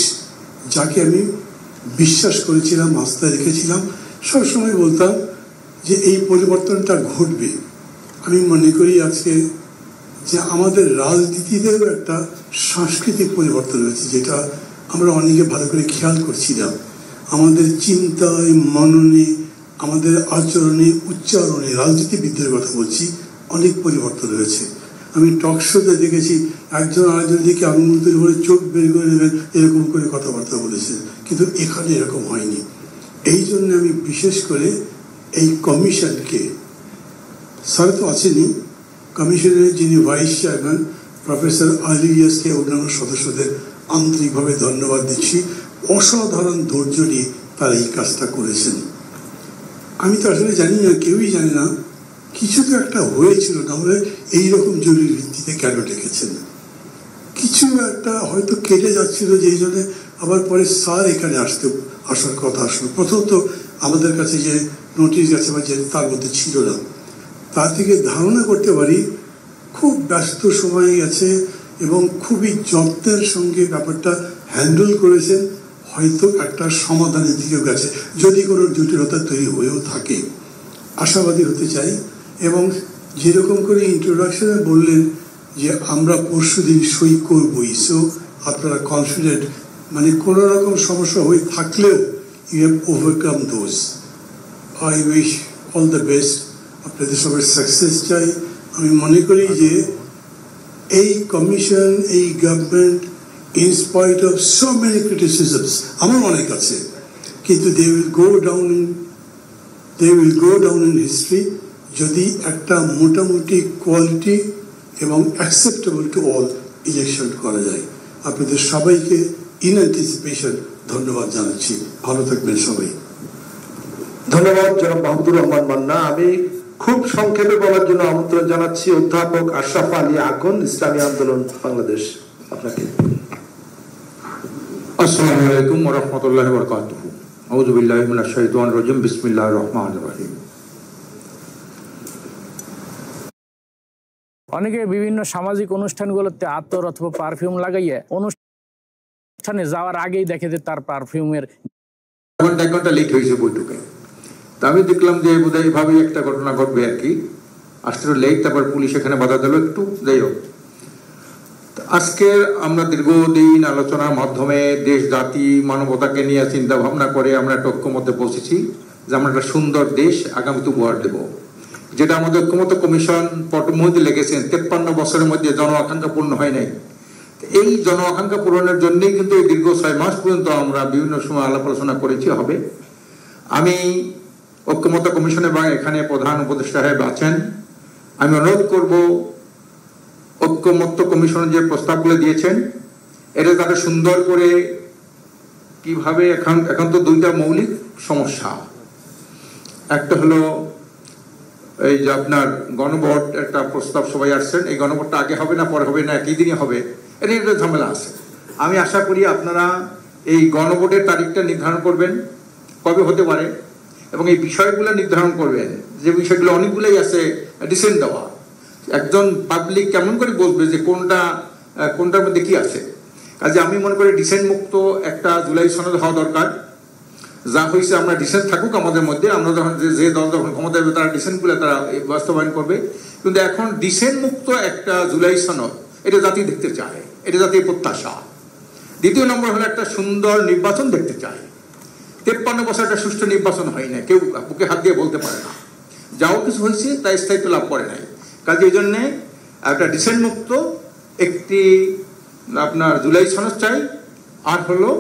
যাকে আমি বিশ্বাস করেছিলাম, আস্থা রেখেছিলাম, সবসময় বলতাম যে এই পরিবর্তনটা ঘটবে। আমি মনে করি আজকে যে আমাদের রাজনীতিতেও একটা সাংস্কৃতিক পরিবর্তন হয়েছে, যেটা আমরা অনেকে ভালো করে খেয়াল করছি না। আমাদের চিন্তায়, মননে, আমাদের আচরণে, উচ্চারণে, রাজনীতিবিদদের কথা বলছি, অনেক পরিবর্তন হয়েছে। আমি টক শোতে দেখেছি একজন আরেকজনের দিকে আঙুল তুলে বলে চোখ বের করে নেবেন, এরকম করে কথাবার্তা বলেছেন, কিন্তু এখানে এরকম হয়নি। এই জন্য আমি বিশেষ করে এই কমিশনকে, স্যার তো আছেনই, কমিশনের যিনি ভাইস চেয়ারম্যান প্রফেসর আলিয়াসকে, অন্যান্য সদস্যদের আন্তরিকভাবে ধন্যবাদ দিচ্ছি। অসাধারণ ধৈর্য নিয়ে তারা এই কাজটা করেছেন। আমি তো আসলে জানি না, কেউই জানে না, কিছু তো একটা হয়েছিল, না হলে এইরকম জরুরি ভিত্তিতে কেন ডেকেছেন। কিছু একটা হয়তো কেটে যাচ্ছিল, যেই জন্য আবার পরে স্যার এখানে আসার কথা আসলো। প্রথমত আমাদের কাছে যে নোটিশ গেছে বা যে তার মধ্যে ছিল না, তা থেকে ধারণা করতে পারি খুব ব্যস্ত সময় গেছে এবং খুবই যত্নের সঙ্গে ব্যাপারটা হ্যান্ডেল করেছেন। হয়তো একটা সমাধানের দিকেও গেছে, যদি কোনো জটিলতা তৈরি হয়েও থাকে। আশাবাদী হতে চাই। এবং যেরকম করে ইন্ট্রোডাকশনে বললেন যে আমরা পরশুদিন সই করবই, সো আপনারা কনফিডেন্ট, মানে কোনো রকম সমস্যা হয়ে থাকলেও you have overcome those. I wish all the best, আপনাদের সবার সাকসেস চাই। আমি মনে করি যে এই কমিশন, এই government, in spite of so many criticisms, আমার অনেক আছে, কিন্তু they will go down in history যদি একটা মোটামুটি কোয়ালিটি এবং অ্যাকসেপ্টেবল টু অল ইলেকশন করা যায়। আপনাদের সবাইকে ইন অ্যান্টিসিপেশন ধন্যবাদ জানাচ্ছি। ভালো থাকবেন সবাই। ধন্যবাদ জনাব মাহমুদুর রহমান মান্না। আমি খুব সংক্ষেপে বলার জন্য আমন্ত্রণ জানাচ্ছি অধ্যাপক আশরাফ আলী আকন, ইসলামী আন্দোলন বাংলাদেশ, আপনাকে। আসসালামু আলাইকুম ওয়া রাহমাতুল্লাহি ওয়া বারাকাতুহু। আউযু বিল্লাহি মিনাশ শাইতানির রাজিম। বিসমিল্লাহির রহমানির রহিম। অনেকে বিভিন্ন সামাজিক অনুষ্ঠানগুলোতে আতর অথবা পারফিউম লাগাইয়ে অনুষ্ঠানে যাওয়ার আগেই দেখে যে তার পারফিউমের এক ঘন্টা লেট হয়েছে বৈঠকে। তা আমি দেখলাম যে বোধহয় এভাবেই একটা ঘটনা ঘটবে আর কি। আসতে লেট, তারপর পুলিশ এখানে বাধা দিল একটু, যাই হোক। আজকে আমরা দীর্ঘদিন আলোচনার মাধ্যমে দেশ, জাতি, মানবতাকে নিয়ে চিন্তা ভাবনা করে আমরা একটা ঐক্যমত্যে পৌঁছেছি যে আমরা একটা সুন্দর দেশ আগামীতে উপহার দেব, যেটা আমাদের ঐক্যমত্য কমিশন পটভূমিতে লেগেছেন। 53 বছরের মধ্যে জন আকাঙ্ক্ষা পূর্ণ হয় নাই। এই জন আকাঙ্ক্ষা পূরণের জন্যই কিন্তু এই দীর্ঘ 6 মাস পর্যন্ত আমরা বিভিন্ন সময় আলাপ আলোচনা করেছি হবে। আমি ঐক্যমত্য কমিশনে বা এখানে প্রধান উপদেষ্টা সাহেব আছেন, আমি অনুরোধ করব ঐক্যমত্য কমিশন যে প্রস্তাবগুলো দিয়েছেন এটা তারা সুন্দর করে কিভাবে এখন তো দুইটা মৌলিক সমস্যা, একটা হলো এই যে আপনার গণভোট একটা প্রস্তাব সবাই আসছেন, এই গণভোটটা আগে হবে না পরে হবে না একই দিনই হবে, এটা একটা ঝামেলা আছে। আমি আশা করি আপনারা এই গণভোটের তারিখটা নির্ধারণ করবেন কবে হতে পারে এবং এই বিষয়গুলো নির্ধারণ করবেন, যে বিষয়গুলো অনেকগুলোই আছে ডিসেন্ট দেওয়া। একজন পাবলিক কেমন করে বলবে যে কোনটার মধ্যে কি আছে? কাজে আমি মনে করি ডিসেন্ট মুক্ত একটা জুলাই সনদ হওয়া দরকার। যা হয়েছে আমরা ডিসেন্ট থাকুক আমাদের মধ্যে, আমরা যখন যে দল যখন ক্ষমতা হবে তারা ডিসেন্টগুলো তারা বাস্তবায়ন করবে, কিন্তু এখন ডিসেন্ট মুক্ত একটা জুলাই সনদ এটা জাতি দেখতে চায়, এটা জাতির প্রত্যাশা। দ্বিতীয় নম্বর হলো একটা সুন্দর নির্বাচন দেখতে চায়। 53 বছর একটা সুষ্ঠু নির্বাচন হয় না, কেউ বুকে হাত দিয়ে বলতে পারে না। যাও কিছু হয়েছে তাই স্থায়িত্ব লাভ করে নাই। কাজে এই জন্যে একটা ডিসেন্ট মুক্ত একটি আপনার জুলাই সনদ চাই, আর হলো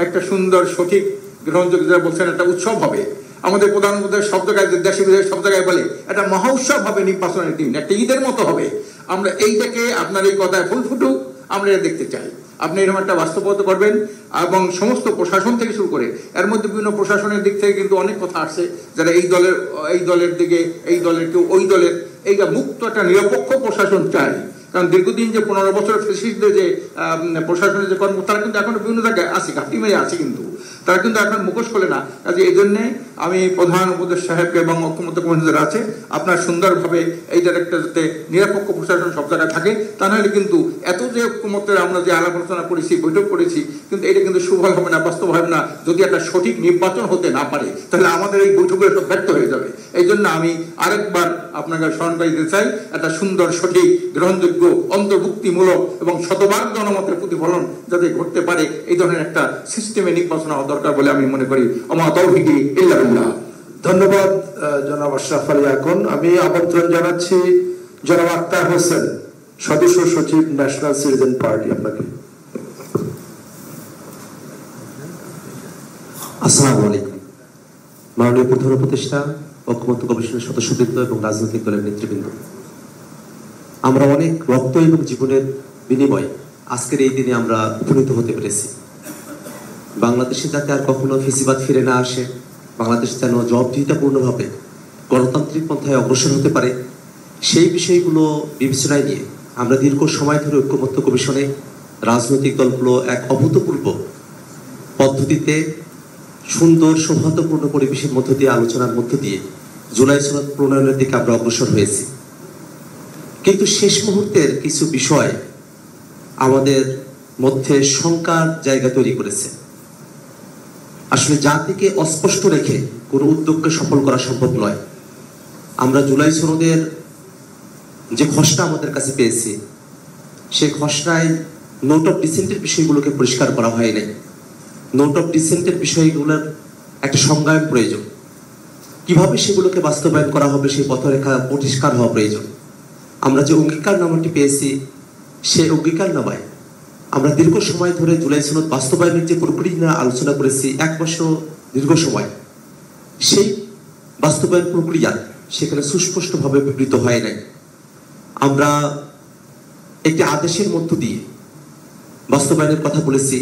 একটা সুন্দর সঠিক গ্রহণযোগ্য যারা বলছেন একটা উৎসব হবে। আমাদের প্রধানমন্ত্রী সব জায়গায় দেশে বিদেশে সব জায়গায় বলে একটা মহা উৎসব হবে, নির্বাচনের দিন একটা ঈদের মতো হবে। আমরা এইটাকে আপনার এই কথায় ফুল ফুটুক আমরা এটা দেখতে চাই। আপনি এরকম একটা বাস্তবতা করবেন এবং সমস্ত প্রশাসন থেকে শুরু করে এর মধ্যে বিভিন্ন প্রশাসনের দিক থেকে কিন্তু অনেক কথা আসছে, যারা এই দলের দিকে এই দলের কেউ ওই দলের, এই মুক্ত একটা নিরপেক্ষ প্রশাসন চাই। কারণ দীর্ঘদিন যে 15 বছর ফেসিস্টদের যে প্রশাসনের যে কর্ম তারা কিন্তু এখন বিভিন্ন জায়গায় আছে, ঘাপটি মেরে আছে, কিন্তু তারা কিন্তু এখন মুখোশ খোলে না। কাজে এই জন্যে আমি প্রধান উপদেষ্টা সাহেবকে এবং ঐক্যমত্য কমিশন যারা আছে আপনার সুন্দরভাবে এইটার একটা যাতে নিরপেক্ষ প্রশাসন সব জায়গায় থাকে, তা নাহলে কিন্তু এত যে ঐক্যমত্যের আমরা যে আলাপ আলোচনা করেছি বৈঠক করেছি কিন্তু এটা কিন্তু সুফল হবে না, বাস্তব হবে না। যদি একটা সঠিক নির্বাচন হতে না পারে তাহলে আমাদের এই বৈঠকগুলো সব ব্যর্থ হয়ে যাবে। এই জন্য আমি আরেকবার আপনাকে স্মরণ করে দিতে চাই, একটা সুন্দর সঠিক গ্রহণযোগ্য অন্তর্ভুক্তিমূলক এবং শতভাগ জনমতের প্রতিফলন যাতে ঘটতে পারে এই ধরনের একটা সিস্টেমে নির্বাচন হওয়া দরকার বলে আমি মনে করি। ওমা তাওফিকি ইল্লা বিল্লাহ। ধন্যবাদ জনাব আশরাফ আলী আকন। আমি আমন্ত্রণ জানাচ্ছি জনাব আক্তার হোসেন, সদস্য সচিব ন্যাশনাল সিটিজেন পার্টি। আপনাকে। আসসালামু আলাইকুম। মাননীয় প্রধান উপদেষ্টা, ঐক্যমত্য কমিশনের সদস্যবৃন্দ এবং রাজনৈতিক দলের নেতৃবৃন্দ, আমরা অনেক রক্ত এবং জীবনের বিনিময়ে আজকের এই দিনে আমরা উপনীত হতে পেরেছি। বাংলাদেশে যাতে আর কখনো ফেসিবাদ ফিরে না আসে, বাংলাদেশ যেন জবাবদিহিতাপূর্ণভাবে গণতান্ত্রিক পন্থায় অগ্রসর হতে পারে, সেই বিষয়গুলো বিবেচনায় নিয়ে আমরা দীর্ঘ সময় ধরে ঐক্যমত্য কমিশনে রাজনৈতিক দলগুলো এক অভূতপূর্ব পদ্ধতিতে সুন্দর সৌহার্দ্যপূর্ণ পরিবেশের মধ্য দিয়ে আলোচনার মধ্য দিয়ে জুলাই সনদ প্রণয়নের দিকে আমরা অগ্রসর হয়েছি। কিন্তু শেষ মুহূর্তের কিছু বিষয় আমাদের মধ্যে শঙ্কার জায়গা তৈরি করেছে। আসলে জাতিকে অস্পষ্ট রেখে কোনো উদ্যোগকে সফল করা সম্ভব নয়। আমরা জুলাই সনদের যে খসড়া আমাদের কাছে পেয়েছি, সেই খসড়ায় নোট অফ ডিসেন্টের বিষয়গুলোকে পরিষ্কার করা হয় নাই। নোট অফ ডিসেন্টের বিষয়গুলোর একটা সংজ্ঞায়ন প্রয়োজন, কিভাবে সেগুলোকে বাস্তবায়ন করা হবে সেই পথরেখা পরিষ্কার হওয়া প্রয়োজন। আমরা যে অঙ্গীকারনামাটি পেয়েছি সেই অঙ্গীকারনামায় আমরা দীর্ঘ সময় ধরে জুলাই সনদ বাস্তবায়নের যে প্রক্রিয়া নিয়ে আলোচনা করেছি, 1 বছর দীর্ঘ সময়, সেই বাস্তবায়ন প্রক্রিয়া সেখানে সুস্পষ্টভাবে বিবৃত হয় নাই। আমরা একটি আদেশের মধ্য দিয়ে বাস্তবায়নের কথা বলেছি।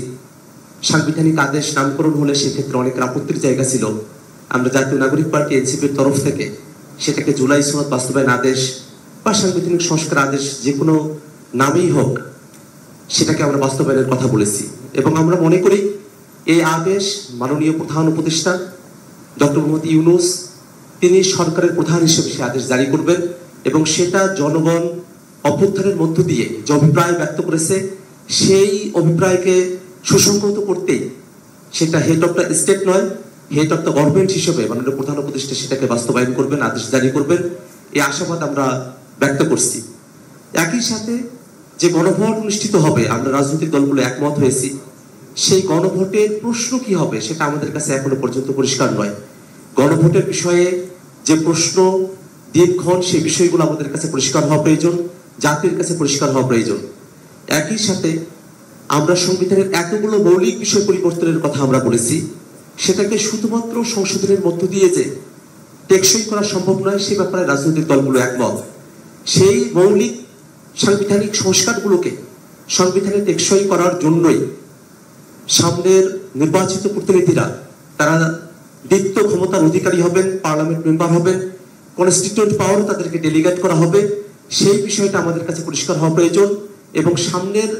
সাংবিধানিক আদেশ নামকরণ হলে সেক্ষেত্রে অনেক আপত্তির জায়গা ছিল। আমরা জাতীয় নাগরিক পার্টি এনসিপির তরফ থেকে সেটাকে জুলাই সনদ বাস্তবায়ন আদেশ বা সাংবিধানিক সংস্কার আদেশ যে কোনো নামেই হোক সেটাকে আমরা বাস্তবায়নের কথা বলেছি। এবং আমরা মনে করি এই আদেশ মাননীয় প্রধান উপদেষ্টা ডক্টর মোহাম্মদ ইউনূস তিনি সরকারের প্রধান হিসেবে সে আদেশ জারি করবেন এবং সেটা জনগণ অভ্যুত্থানের মধ্য দিয়ে যে অভিপ্রায় ব্যক্ত করেছে সেই অভিপ্রায়কে সুসংহত করতেই সেটা হেড অফ দ্য স্টেট নয়, হেড অফ দ্য গভর্নমেন্ট হিসেবে মাননীয় প্রধান উপদেষ্টা সেটাকে বাস্তবায়ন করবেন, আদেশ জারি করবেন, এই আশাবাদ আমরা ব্যক্ত করছি। একই সাথে যে গণভোট অনুষ্ঠিত হবে, আমরা রাজনৈতিক দলগুলো একমত হয়েছি, সেই গণভোটের প্রশ্ন কি হবে সেটা আমাদের কাছে এখনো পর্যন্ত পরিষ্কার নয়। গণভোটের বিষয়ে যে প্রশ্ন দিনক্ষণ সেই বিষয়গুলো আমাদের কাছে পরিষ্কার হওয়া প্রয়োজন, জাতির কাছে পরিষ্কার হওয়া প্রয়োজন। একই সাথে আমরা সংবিধানের এতগুলো মৌলিক বিষয় পরিবর্তনের কথা আমরা বলেছি, সেটাকে শুধুমাত্র সংশোধনের মধ্য দিয়ে যে টেকসই করা সম্ভব নয় সে ব্যাপারে রাজনৈতিক দলগুলো একমত। সেই মৌলিক সাংবিধানিক সংস্কারগুলোকে সংবিধানে টেকসই করার জন্যই সামনের নির্বাচিত প্রতিনিধিরা তারা দীপ্ত ক্ষমতার অধিকারী হবেন, পার্লামেন্ট মেম্বার হবেন, কনস্টিটিউয়েন্ট পাওয়ার তাদেরকে ডেলিগেট করা হবে। সেই বিষয়টা আমাদের কাছে পরিষ্কার হওয়া প্রয়োজন এবং সামনের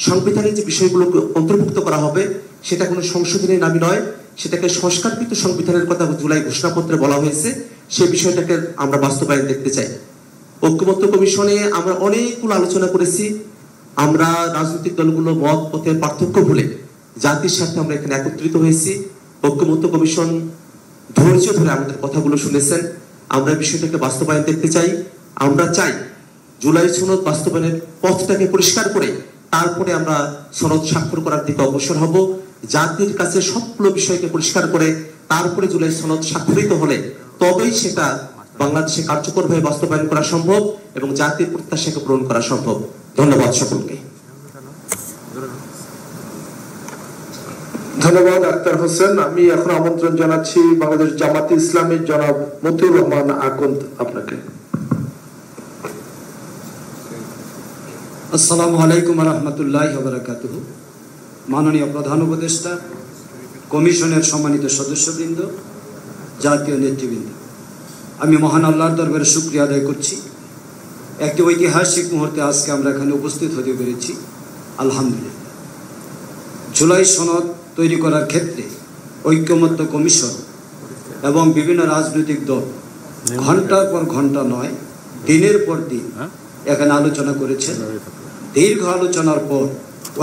সংবিধানের যে বিষয়গুলোকে অন্তর্ভুক্ত করা হবে সেটা কোনো সংশোধনের নামই নয়, সেটাকে সংস্কারকৃত সংবিধানের কথা জুলাই ঘোষণাপত্রে বলা হয়েছে, সেই বিষয়টাকে আমরা বাস্তবায়ন দেখতে চাই। ঐক্যমত্য কমিশনে আমরা অনেকগুলো আলোচনা করেছি। আমরা রাজনৈতিক দলগুলো মত পথের পার্থক্য ভুলে জাতির স্বার্থে আমরা এখানে একত্রিত হয়েছি। ঐক্যমত্য কমিশন ধৈর্য ধরে আমাদের কথাগুলো শুনেছেন। আমরা বিষয়টাকে বাস্তবায়ন দেখতে চাই। আমরা চাই জুলাই সনদ বাস্তবায়নের পথটাকে পরিষ্কার করে তারপরে আমরা সনদ স্বাক্ষর করার দিকে অগ্রসর হব। জাতির কাছে সবগুলো বিষয়কে পরিষ্কার করে তারপরে জুলাই সনদ স্বাক্ষরিত হলে তবেই সেটা বাংলাদেশে কার্যকরভাবে বাস্তবায়ন করা সম্ভব এবং জাতির প্রত্যাশাকে পূরণ করা সম্ভব। ধন্যবাদ সকলকে। ধন্যবাদ আক্তার হোসেন। আমি এখন আমন্ত্রণ জানাচ্ছি বাংলাদেশ জামাতে ইসলামের জনাব মতিউর রহমান আকন্দ আপনাকে। আসসালামু আলাইকুম রহমতুল্লাহি ওয়া বারাকাতুহু। মাননীয় প্রধান উপদেষ্টা, কমিশনের সম্মানিত সদস্যবৃন্দ, জাতীয় নেতৃবৃন্দ, আমি মহান আল্লাহর দরবারে শুকরিয়া আদায় করছি। একটি ঐতিহাসিক মুহূর্তে আজকে আমরা এখানে উপস্থিত হতে পেরেছি, আলহামদুলিল্লাহ। জুলাই সনদ তৈরি করার ক্ষেত্রে ঐক্যমত্য কমিশন এবং বিভিন্ন রাজনৈতিক দল ঘন্টার পর ঘন্টা নয়, দিনের পর দিন এখানে আলোচনা করেছেন। দীর্ঘ আলোচনার পর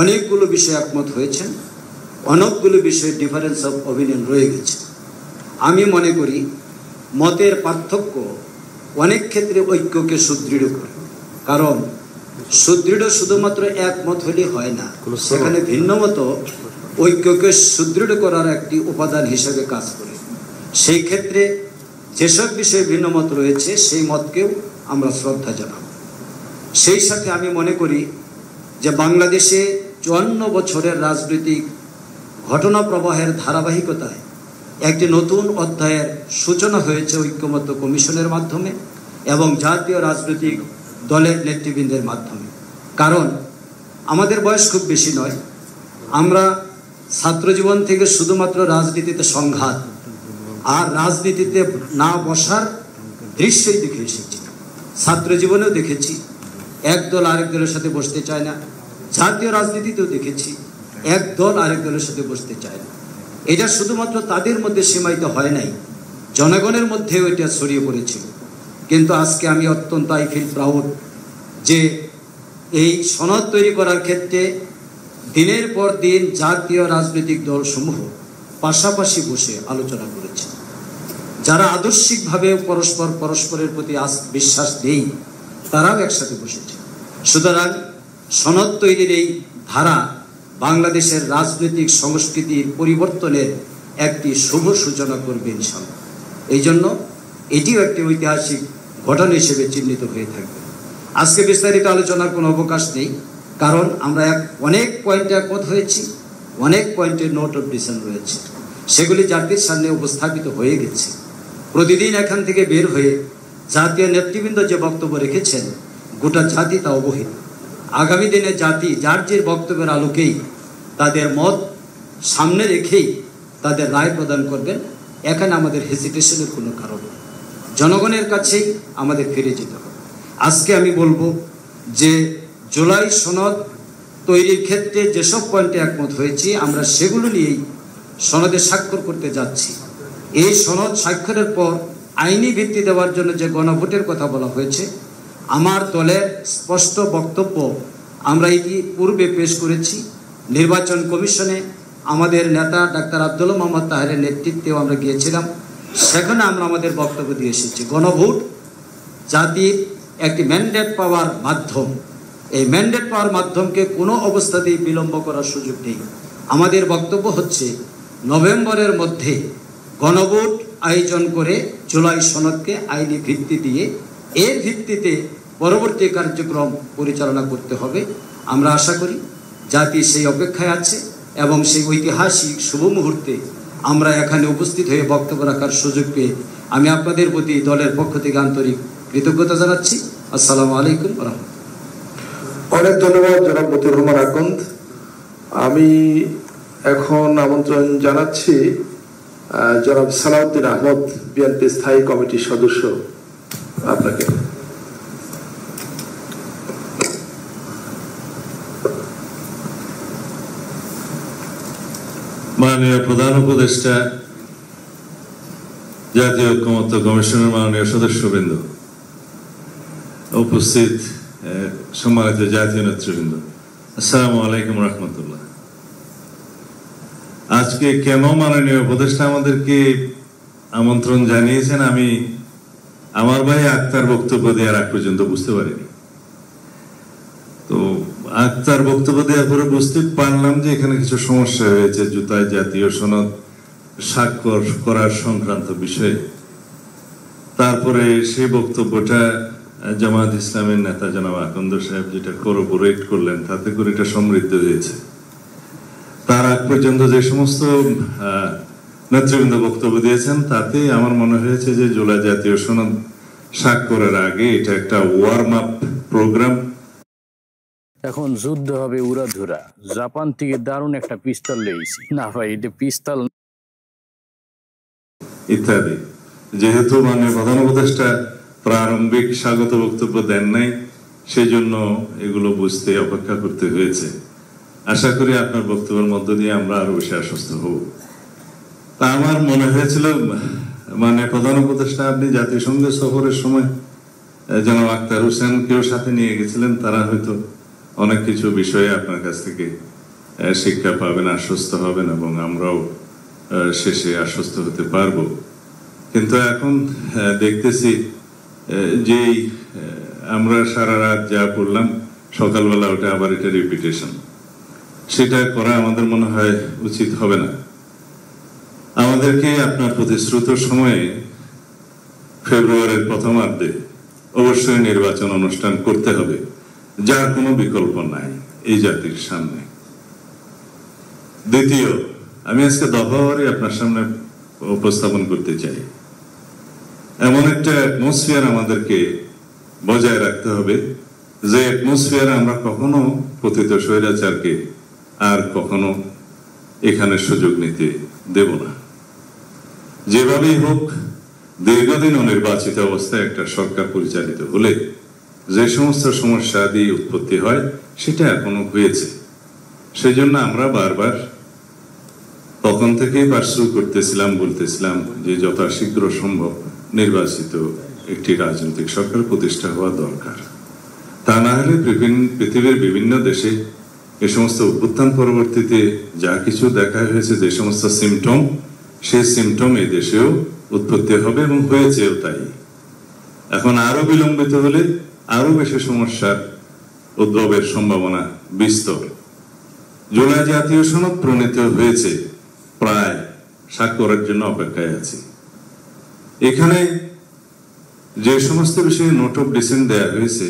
অনেকগুলো বিষয়ে একমত হয়েছেন, অনেকগুলো বিষয়ে ডিফারেন্স অফ অপিনিয়ন রয়ে গেছে। আমি মনে করি মতের পার্থক্য অনেক ক্ষেত্রে ঐক্যকে সুদৃঢ় করে, কারণ সুদৃঢ় শুধুমাত্র একমত হলে হয় না, সেখানে ভিন্ন মত ঐক্যকে সুদৃঢ় করার একটি উপাদান হিসেবে কাজ করে। সেই ক্ষেত্রে যেসব বিষয়ে ভিন্ন মত রয়েছে সেই মতকেও আমরা শ্রদ্ধা জানাব। সেই সাথে আমি মনে করি যে বাংলাদেশে 54 বছরের রাজনৈতিক ঘটনা প্রবাহের ধারাবাহিকতায় একটি নতুন অধ্যায়ের সূচনা হয়েছে ঐক্যমত্য কমিশনের মাধ্যমে এবং জাতীয় রাজনৈতিক দলের নেতৃবৃন্দের মাধ্যমে। কারণ আমাদের বয়স খুব বেশি নয়, আমরা ছাত্রজীবন থেকে শুধুমাত্র রাজনীতিতে সংঘাত আর রাজনীতিতে না বসার দৃশ্যই দেখে এসেছি। ছাত্র জীবনেও দেখেছি এক দল আরেক দলের সাথে বসতে চায় না, জাতীয় রাজনীতিতেও দেখেছি এক দল আরেক দলের সাথে বসতে চায় না। এটা শুধুমাত্র তাদের মধ্যে সীমায়িত হয় নাই, জনগণের মধ্যেও এটা ছড়িয়ে পড়েছিল। কিন্তু আজকে আমি অত্যন্ত আই ফিল প্রাউড যে এই সনদ তৈরি করার ক্ষেত্রে দিনের পর দিন জাতীয় রাজনৈতিক দলসমূহ পাশাপাশি বসে আলোচনা করেছে। যারা আদর্শিকভাবে পরস্পরের প্রতি বিশ্বাস নেই তারাও একসাথে বসেছে। সুতরাং সনদ তৈরির এই ধারা বাংলাদেশের রাজনৈতিক সংস্কৃতির পরিবর্তনের একটি শুভ সূচনা করবে ইনশাআল্লাহ। এই জন্য এটিও একটি ঐতিহাসিক ঘটনা হিসেবে চিহ্নিত হয়ে থাকবে। আজকে বিস্তারিত আলোচনার কোনো অবকাশ নেই, কারণ আমরা অনেক পয়েন্টে একমত হয়েছি, অনেক পয়েন্টে নোট অফ ডিসিশন রয়েছে, সেগুলি জাতির সামনে উপস্থাপিত হয়ে গেছে। প্রতিদিন এখান থেকে বের হয়ে জাতীয় নেতৃবৃন্দ যে বক্তব্য রেখেছেন গোটা জাতি তা অবহিত। আগামী দিনে জাতি যার যে বক্তব্যের আলোকেই তাদের মত সামনে রেখেই তাদের রায় প্রদান করবেন। এখানে আমাদের হেজিটেশনের কোনো কারণ নেই, জনগণের কাছেই আমাদের ফিরে যেতে হবে। আজকে আমি বলবো যে জুলাই সনদ তৈরির ক্ষেত্রে যেসব পয়েন্টে একমত হয়েছি আমরা সেগুলো নিয়েই সনদে স্বাক্ষর করতে যাচ্ছি। এই সনদ স্বাক্ষরের পর আইনি ভিত্তি দেওয়ার জন্য যে গণভোটের কথা বলা হয়েছে, আমার দলের স্পষ্ট বক্তব্য আমরা ইতিপূর্বে পেশ করেছি। নির্বাচন কমিশনে আমাদের নেতা ডাক্তার আব্দুল মোহাম্মদ তাহেরের নেতৃত্বেও আমরা গিয়েছিলাম, সেখানে আমরা আমাদের বক্তব্য দিয়ে এসেছি। গণভোট জাতির একটি ম্যান্ডেট পাওয়ার মাধ্যম, এই ম্যান্ডেট পাওয়ার মাধ্যমকে কোনো অবস্থাতেই বিলম্ব করার সুযোগ নেই। আমাদের বক্তব্য হচ্ছে নভেম্বরের মধ্যে গণভোট আয়োজন করে জুলাই সনদকে আইনি ভিত্তি দিয়ে এর ভিত্তিতে পরবর্তী কার্যক্রম পরিচালনা করতে হবে। আমরা আশা করি জাতি সেই অপেক্ষায় আছে এবং সেই ঐতিহাসিক শুভ মুহূর্তে আমরা এখানে উপস্থিত হয়ে বক্তব্য রাখার সুযোগ পেয়ে আমি আপনাদের প্রতি দলের পক্ষ থেকে আন্তরিক কৃতজ্ঞতা জানাচ্ছি। আসসালামু আলাইকুম ওয়া রাহমাতুল্লাহ। অনেক ধন্যবাদ জনাব মতিউর রহমান আকন্দ। আমি এখন আমন্ত্রণ জানাচ্ছি জনাব সালাউদ্দিন আহমদ, বিএনপি স্থায়ী কমিটির সদস্য, আপনাকে। মাননীয় প্রধান উপদেষ্টা, জাতীয় ঐক্যমত্য কমিশনের মাননীয় সদস্যবৃন্দ, উপস্থিত সম্মানিত জাতীয় নেতৃবৃন্দ, আসসালামু আলাইকুম রহমতুল্লাহ। আজকে কেন মাননীয় উপদেষ্টা আমাদেরকে আমন্ত্রণ জানিয়েছেন আমি আমার ভাই আক্তার বক্তব্য দেওয়ার আগ পর্যন্ত বুঝতে পারিনি। তো আক্তার বক্তব্য দেওয়ার পরে বুঝতে পারলাম যে এখানে কিছু সমস্যা হয়েছে জুতায় জাতীয় সনদ স্বাক্ষর করার সংক্রান্ত বিষয়ে। তারপরে সেই বক্তব্যটা জামায়াত ইসলামের নেতা জনাব আকন্দ সাহেব যেটা কোরোবোরেট করলেন, তাতে করে এটা সমৃদ্ধ হয়েছে। তার আগ পর্যন্ত যে সমস্ত নেতৃবৃন্দ বক্তব্য দিয়েছেন তাতে আমার মনে হয়েছে যে জুলাই জাতীয় সনদ স্বাক্ষরের আগে এটা একটা ওয়ার্ম আপ প্রোগ্রাম। এখন যুদ্ধ হবে উড়াধুরা। জাপান থেকে দারুণ একটা পিস্তল লেগেছি না ভাই, এটা পিস্তল ইত্যাদি। যেহেতু মাননীয় প্রধান উপদেষ্টা প্রারম্ভিক স্বাগত বক্তব্য দেন নাই, সেই জন্য এগুলো বুঝতে অপেক্ষা করতে হয়েছে। আশা করি আপনার বক্তব্যের মধ্য দিয়ে আমরা আরো বেশি আশ্বস্ত হব। তা আমার মনে হয়েছিল মানে প্রধান উপদেষ্টা আপনি জাতিসংঘের সফরের সময় জনাব আক্তার হোসেন কেউ সাথে নিয়ে গেছিলেন, তারা হয়তো অনেক কিছু বিষয়ে আপনার কাছ থেকে শিক্ষা পাবেন, আশ্বস্ত হবেন এবং আমরাও শেষে আশ্বস্ত হতে পারবো। কিন্তু এখন দেখতেছি যে আমরা সারা রাত যা পড়লাম সকালবেলা ওটা আবার এটা রিপিটেশন, সেটা করা আমাদের মনে হয় উচিত হবে না। আমাদেরকে আপনার প্রতিশ্রুত সময়ে ফেব্রুয়ারির প্রথমার্ধে অবশ্যই নির্বাচন অনুষ্ঠান করতে হবে, যার কোনো বিকল্প নাই এই জাতির সামনে। দ্বিতীয়, আমি আজকে দফাওয়ারি আপনার সামনে উপস্থাপন করতে চাই। এমন একটা অ্যাটমসফিয়ার আমাদেরকে বজায় রাখতে হবে যে অ্যাটমসফিয়ার আমরা কখনো পতিত স্বৈরাচারকে আর কখনো এখানে সুযোগ নিতে দেব না। যেভাবেই হোক দীর্ঘদিন অনির্বাচিত অবস্থায় একটা সরকার পরিচালিত হলে যে সমস্ত সমস্যা দিয়ে উৎপত্তি হয় সেটা এখনো হয়েছে। সেই জন্য আমরা বারবার তখন থেকেই পার্সু করতেছিলাম, বলতেছিলাম যে যথাশীঘ্র সম্ভব নির্বাচিত একটি রাজনৈতিক সরকার প্রতিষ্ঠা হওয়া দরকার। তা না হলে পৃথিবীর বিভিন্ন দেশে এ সমস্ত অভ্যুত্থান পরবর্তীতে যা কিছু দেখা হয়েছে, যে সমস্ত সিমটম, সেই সিমটম এই দেশেও উৎপত্তি হবে এবং হয়েছেও তাই। এখন আরো বিলম্বিত হলে আরো বেশি সমস্যার উদ্ভবের সম্ভাবনা বিস্তর। জুলাই জাতীয় সনদ প্রণীত হয়েছে, প্রায় স্বাক্ষরের জন্য অপেক্ষায় আছি। এখানে যে সমস্ত বিষয়ে নোট অফ ডিসেন্ট দেওয়া হয়েছে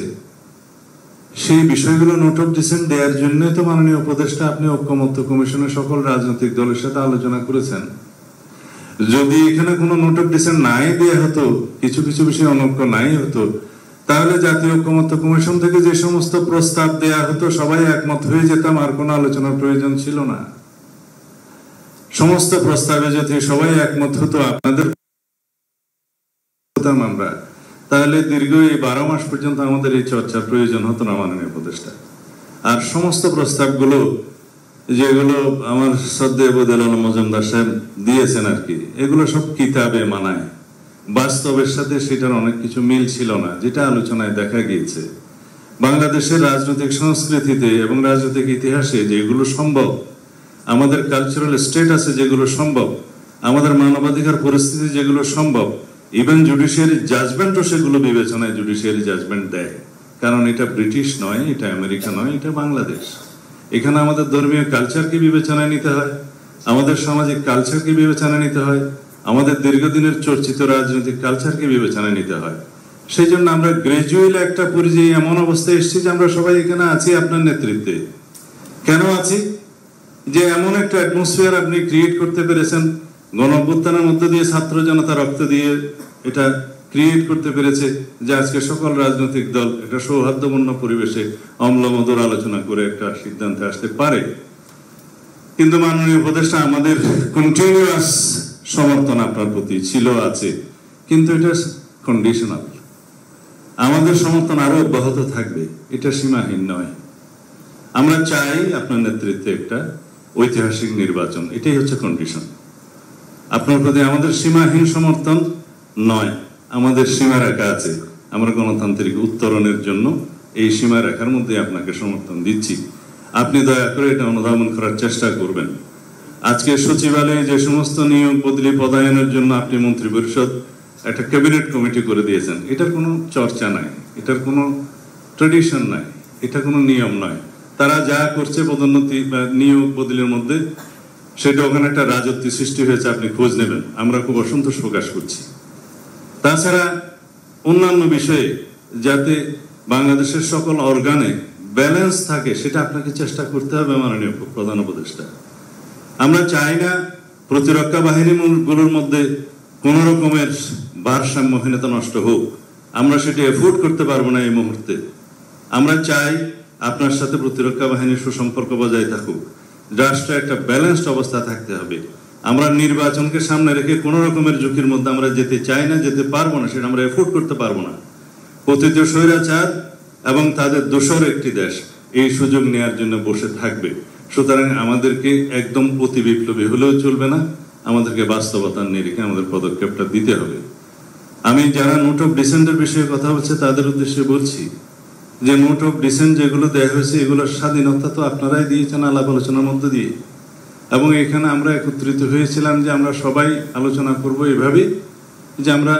সেই বিষয়গুলো নোট অফ ডিসেন্ট দেওয়ার জন্য তো মাননীয় উপদেষ্টা আপনি ঐক্যমত্য কমিশনের সকল রাজনৈতিক দলের সাথে আলোচনা করেছেন। যদি এখানে কোনো নোট অফ ডিসেন্ট নাই দেওয়া হতো, কিছু কিছু বিষয়ে অনৈক্য নাই হতো, তাহলে জাতীয় ঐক্যমত্য কমিশন থেকে যে সমস্ত প্রস্তাব দেয়া হতো সবাই একমত হয়ে যেতাম, আর কোনো আলোচনার প্রয়োজন ছিল না। সমস্ত প্রস্তাবে যদি সবাই একমত হতো আপনাদের আমরা, তাহলে দীর্ঘ এই 12 মাস পর্যন্ত আমাদের এই চর্চার প্রয়োজন হতো না মাননীয় উপদেষ্টা। আর সমস্ত প্রস্তাবগুলো যেগুলো আমার শ্রদ্ধেয় বদিউল আলম মজুমদার সাহেব দিয়েছেন আর কি, এগুলো সব কিতাবে মানায়, বাস্তবের সাথে সেটার অনেক কিছু মিল ছিল না, যেটা আলোচনায় দেখা গিয়েছে। বাংলাদেশের রাজনৈতিক সংস্কৃতিতে এবং রাজনৈতিক ইতিহাসে যেগুলো সম্ভব, আমাদের কালচারাল স্টেটাসে যেগুলো সম্ভব, আমাদের মানবাধিকার পরিস্থিতি যেগুলো সম্ভব, ইভেন জুডিশিয়ারি জাজমেন্টও সেগুলো বিবেচনায় জুডিশিয়ারি জাজমেন্ট দেয়। কারণ এটা ব্রিটিশ নয়, এটা আমেরিকা নয়, এটা বাংলাদেশ। এখানে আমাদের ধর্মীয় কালচারকে বিবেচনায় নিতে হয়, আমাদের সামাজিক কালচারকে বিবেচনায় নিতে হয়, আমাদের দীর্ঘদিনের চর্চিত রাজনৈতিক কালচারকে বিবেচনায় নিতে হয়। সেই জন্য আমরা গ্রাজুয়াল একটা পর্যায়ে এমন অবস্থায় এসেছি যে আমরা সবাই এখানে আছি আপনার নেতৃত্বে। কেন আছি? যে এমন একটা অ্যাটমসফিয়ার আপনি ক্রিয়েট করতে পেরেছেন, গণ অভ্যুত্থানের মধ্যে দিয়ে ছাত্র জনতা রক্ত দিয়ে এটা ক্রিয়েট করতে পেরেছে যে আজকে সকল রাজনৈতিক দল একটা সৌহার্দ্যপূর্ণ পরিবেশে অম্লমধুর আলোচনা করে একটা সিদ্ধান্তে আসতে পারে। কিন্তু মাননীয় উপদেষ্টা, আমাদের কন্টিনিউয়াস সমর্থন আপনার প্রতি ছিল, আছে, কিন্তু এটা কন্ডিশনাল। আমাদের সমর্থন আরো অব্যাহত থাকবে, এটা সীমাহীন নয়। আমরা চাই আপনার নেতৃত্বে একটা ঐতিহাসিক নির্বাচন, এটাই হচ্ছে কন্ডিশন। আপনার প্রতি আমাদের সীমাহীন সমর্থন নয়, আমাদের সীমা রেখা আছে। আমরা গণতান্ত্রিক উত্তরণের জন্য এই সীমা রেখার মধ্যে আপনাকে সমর্থন দিচ্ছি। আপনি দয়া করে এটা অনুধাবন করার চেষ্টা করবেন। আজকে সচিবালয়ে যে সমস্ত নিয়োগ বদলি পদায়নের জন্য আপনি মন্ত্রী পরিষদ একটা ক্যাবিনেট কমিটি করে দিয়েছেন, এটার কোনো চর্চা নাই, এটার কোনো ট্রেডিশন নাই, এটা কোনো নিয়ম নয়। তারা যা করছে পদোন্নতি বা নিয়োগ বদলির মধ্যে, সেটা ওখানে একটা রাজত্ব সৃষ্টি হয়েছে, আপনি খোঁজ নেবেন। আমরা খুব অসন্তোষ প্রকাশ করছি। তাছাড়া অন্যান্য বিষয়ে যাতে বাংলাদেশের সকল অর্গানে ব্যালেন্স থাকে, সেটা আপনাকে চেষ্টা করতে হবে মাননীয় প্রধান উপদেষ্টা। আমরা চাই না প্রতিরক্ষা বাহিনীগুলোর মধ্যে কোন রকমের ভারসাম্যহীনতা নষ্ট হোক, আমরা সেটা এফোর্ড করতে পারবো না এই মুহূর্তে। আমরা চাই আপনার সাথে প্রতিরক্ষা বাহিনীর সুসম্পর্ক বজায় থাকুক, রাষ্ট্রে একটা ব্যালেন্সড অবস্থা থাকতে হবে। আমরা নির্বাচনকে সামনে রেখে কোন রকমের ঝুঁকির মধ্যে আমরা যেতে চাই না, যেতে পারবো না, সেটা আমরা এফোর্ড করতে পারবো না। পতিত স্বৈরাচার এবং তাদের দোসর একটি দেশ এই সুযোগ নেওয়ার জন্য বসে থাকবে। সুতরাং আমাদেরকে একদম অতি বিপ্লবী হলেও চলবে না, আমাদেরকে বাস্তবতার নিরিখে আমাদের পদক্ষেপটা দিতে হবে। আমি যারা নোট অফ ডিসেন্টের বিষয়ে কথা বলছে তাদের উদ্দেশ্যে বলছি যে নোট অফ ডিসেন্ট যেগুলো দেওয়া হয়েছে, এগুলোর স্বাধীনতা তো আপনারাই দিয়েছেন আলাপ আলোচনার মধ্যে দিয়ে, এবং এখানে আমরা একত্রিত হয়েছিলাম যে আমরা সবাই আলোচনা করব এভাবে যে আমরা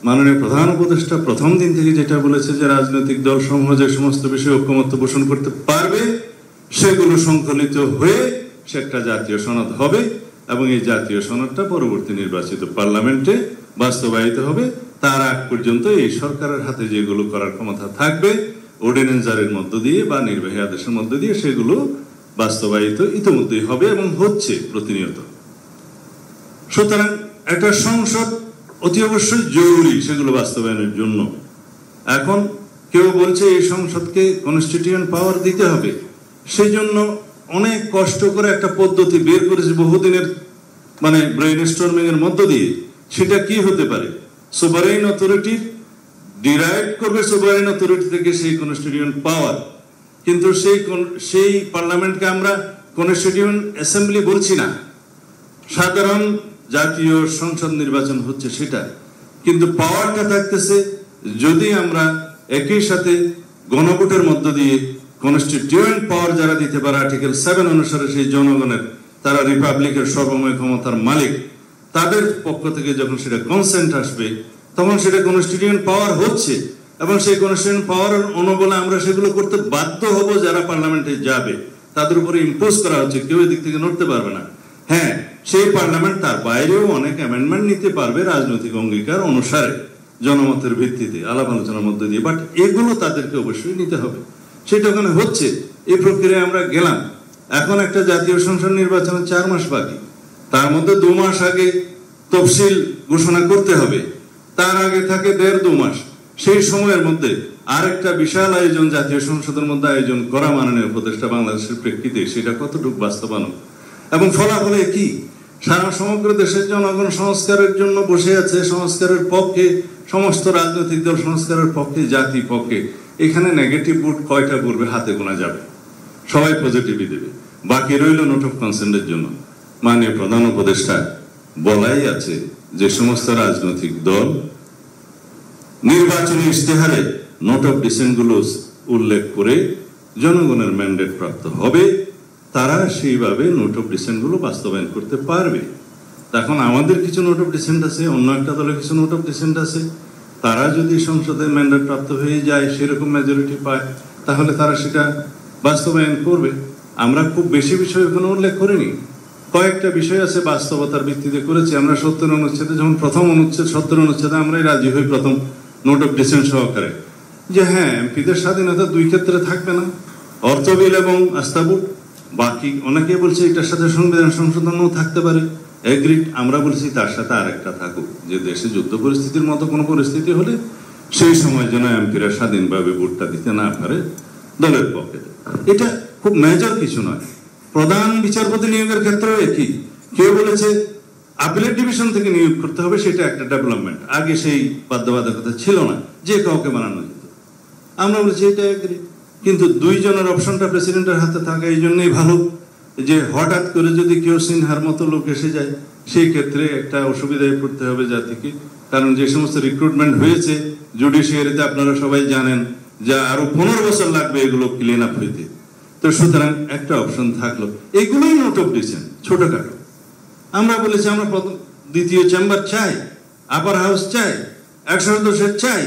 মাননীয় প্রধান উপদেষ্টা প্রথম দিন থেকে যেটা বলেছে যে রাজনৈতিক দল সমূহ যে সমস্ত বিষয়ে ঐকমত্য পোষণ করতে পারবে সেগুলো সংকলিত হয়ে সে একটা জাতীয় সনদ হবে, এবং এই জাতীয় সনদটা পরবর্তী নির্বাচিত পার্লামেন্টে বাস্তবায়িত হবে। তার আগ পর্যন্ত এই সরকারের হাতে যেগুলো করার ক্ষমতা থাকবে অর্ডিন্যান্সের মধ্য দিয়ে বা নির্বাহী আদেশের মধ্য দিয়ে সেগুলো বাস্তবায়িত ইতিমধ্যেই হবে এবং হচ্ছে প্রতিনিয়ত। সুতরাং একটা সংসদ অতি অবশ্যই জরুরি সেগুলো বাস্তবায়নের জন্য। এখন কেউ বলছে এই সংসদকে কনস্টিটিউয়েন্ট পাওয়ার দিতে হবে, সেই জন্য অনেক কষ্ট করে একটা পদ্ধতি বের করেছে বহুদিনের ব্রেইনস্টর্মিং এর মধ্য দিয়ে। সেটা কি হতে পারে? সোভারেইন অথরিটি ডিরাইভ করবে সোভারেইন অথরিটি থেকে সেই কনস্টিটিউয়েন্ট পাওয়ার, কিন্তু সেই পার্লামেন্টকে আমরা কনস্টিটিউয়েন্ট অ্যাসেম্বলি বলছি না, সাধারণ জাতীয় সংসদ নির্বাচন হচ্ছে সেটা। কিন্তু পাওয়ারটা থাকতেছে যদি আমরা একই সাথে গণভোটের মধ্য দিয়ে কনস্টিটিউয়েন্ট পাওয়ার যারা দিতে পারে আর্টিকেল 7 অনুসারে সেই জনগণের, তারা রিপাবলিকের সর্বময় ক্ষমতার মালিক, তাদের পক্ষ থেকে যখন সেটা কনসেন্ট আসবে তখন সেটা কনস্টিটিউয়েন্ট পাওয়ার হচ্ছে, এবং সেই কনস্টিটিউয়েন্ট পাওয়ার অনুবলে আমরা সেগুলো করতে বাধ্য হব। যারা পার্লামেন্টে যাবে তাদের উপরে ইম্পোজ করা হচ্ছে, কেউ এদিক থেকে নড়তে পারবে না। হ্যাঁ, সেই পার্লামেন্ট তার বাইরেও অনেক অ্যামেন্ডমেন্ট নিতে পারবে রাজনৈতিক অঙ্গীকার অনুসারে, জনমতের ভিত্তিতে আলাপ আলোচনার মধ্যে দিয়ে, বাট এগুলো তাদেরকে অবশ্যই নিতে হবে। সেটা ওখানে হচ্ছে, এই প্রক্রিয়ায় আমরা গেলাম। এখন একটা জাতীয় সংসদ নির্বাচনের 4 মাস বাকি, তার মধ্যে 2 মাস আগে তফসিল ঘোষণা করতে হবে, তার আগে থাকে 1.5-2 মাস। সেই সময়ের মধ্যে আরেকটা বিশাল আয়োজন জাতীয় সংসদের মধ্যে আয়োজন করা মাননীয় উপদেষ্টা বাংলাদেশের প্রেক্ষিতে সেটা কতটুকু বাস্তবায়ন এবং ফলাফলে কি? সারা সমগ্র দেশের জনগণ সংস্কারের জন্য বসে আছে, সংস্কারের পক্ষে সমস্ত রাজনৈতিক দল, সংস্কারের পক্ষে, জাতি পক্ষে। এখানে নেগেটিভ ভোট কয়টা করবে হাতে গোনা যাবে, সবাই পজিটিভই দেবে। বাকি রইল নোট অফ কনসেন্টের জন্য। মাননীয় প্রধান উপদেষ্টা বলাই আছে যে সমস্ত রাজনৈতিক দল নির্বাচনী ইশতেহারে নোট অফ ডিসেন্ট গুলো উল্লেখ করে জনগণের ম্যান্ডেট প্রাপ্ত হবে, তারা সেইভাবে নোট অফ ডিসেন্ট গুলো বাস্তবায়ন করতে পারবে। এখন আমাদের কিছু নোট অফ ডিসেন্ট আছে, অন্য একটা দলের কিছু নোট অফ ডিসেন্ট আছে, তারা যদি সংসদে ম্যান্ডেট প্রাপ্ত হয়ে যায়, সেরকম মেজরিটি পায়, তাহলে তারা সেটা বাস্তবায়ন করবে। আমরা খুব বেশি বিষয় ওখানে উল্লেখ করিনি, কয়েকটা বিষয় আছে বাস্তবতার ভিত্তিতে করেছি। আমরা 70 অনুচ্ছেদে যখন প্রথম অনুচ্ছেদ 70 অনুচ্ছেদে আমরাই রাজি হই প্রথম নোট অফ ডিসেন্ট সহকারে, যে হ্যাঁ এমপিদের স্বাধীনতা 2 ক্ষেত্রে থাকবে না, অর্থ বিল এবং আস্থাভোট। বাকি অনেকে বলছে এটার সাথে সংবিধান সংশোধনও থাকতে পারে, এগ্রিড। আমরা বলছি তার সাথে আরেকটা থাকুক, যে দেশে যুদ্ধ পরিস্থিতির মতো কোনো পরিস্থিতি হলে সেই সময় যেন এমপিরা স্বাধীনভাবে ভোটটা দিতে না পারে দলের পক্ষে। এটা খুব মেজর কিছু নয়। প্রধান বিচারপতি নিয়োগের ক্ষেত্রেও একই। কেউ বলেছে আপিলের ডিভিশন থেকে নিয়োগ করতে হবে, সেটা একটা ডেভেলপমেন্ট। আগে সেই বাধ্যবাধকতা ছিল না, যে কাউকে বানানো যেত। আমরা বলছি এটা এগ্রি, কিন্তু 2 জনের অপশনটা প্রেসিডেন্টের হাতে থাকা এই জন্যই ভালো, যে হঠাৎ করে যদি কেউ সিনহার মতো লোক এসে যায় সেই ক্ষেত্রে একটা অসুবিধায় পড়তে হবে জাতিকে। কারণ যে সমস্ত রিক্রুটমেন্ট হয়েছে জুডিশিয়ারিতে আপনারা সবাই জানেন যে আরো 15 বছর লাগবে এগুলো ক্লিন আপ হইতে। তো সুতরাং একটা অপশন থাকলো। এগুলোই নোট অফ ডিসেন্ট, ছোটখাটো। আমরা বলেছি আমরা দ্বিতীয় চেম্বার চাই, আপার হাউস চাই, 100 সদস্যের চাই,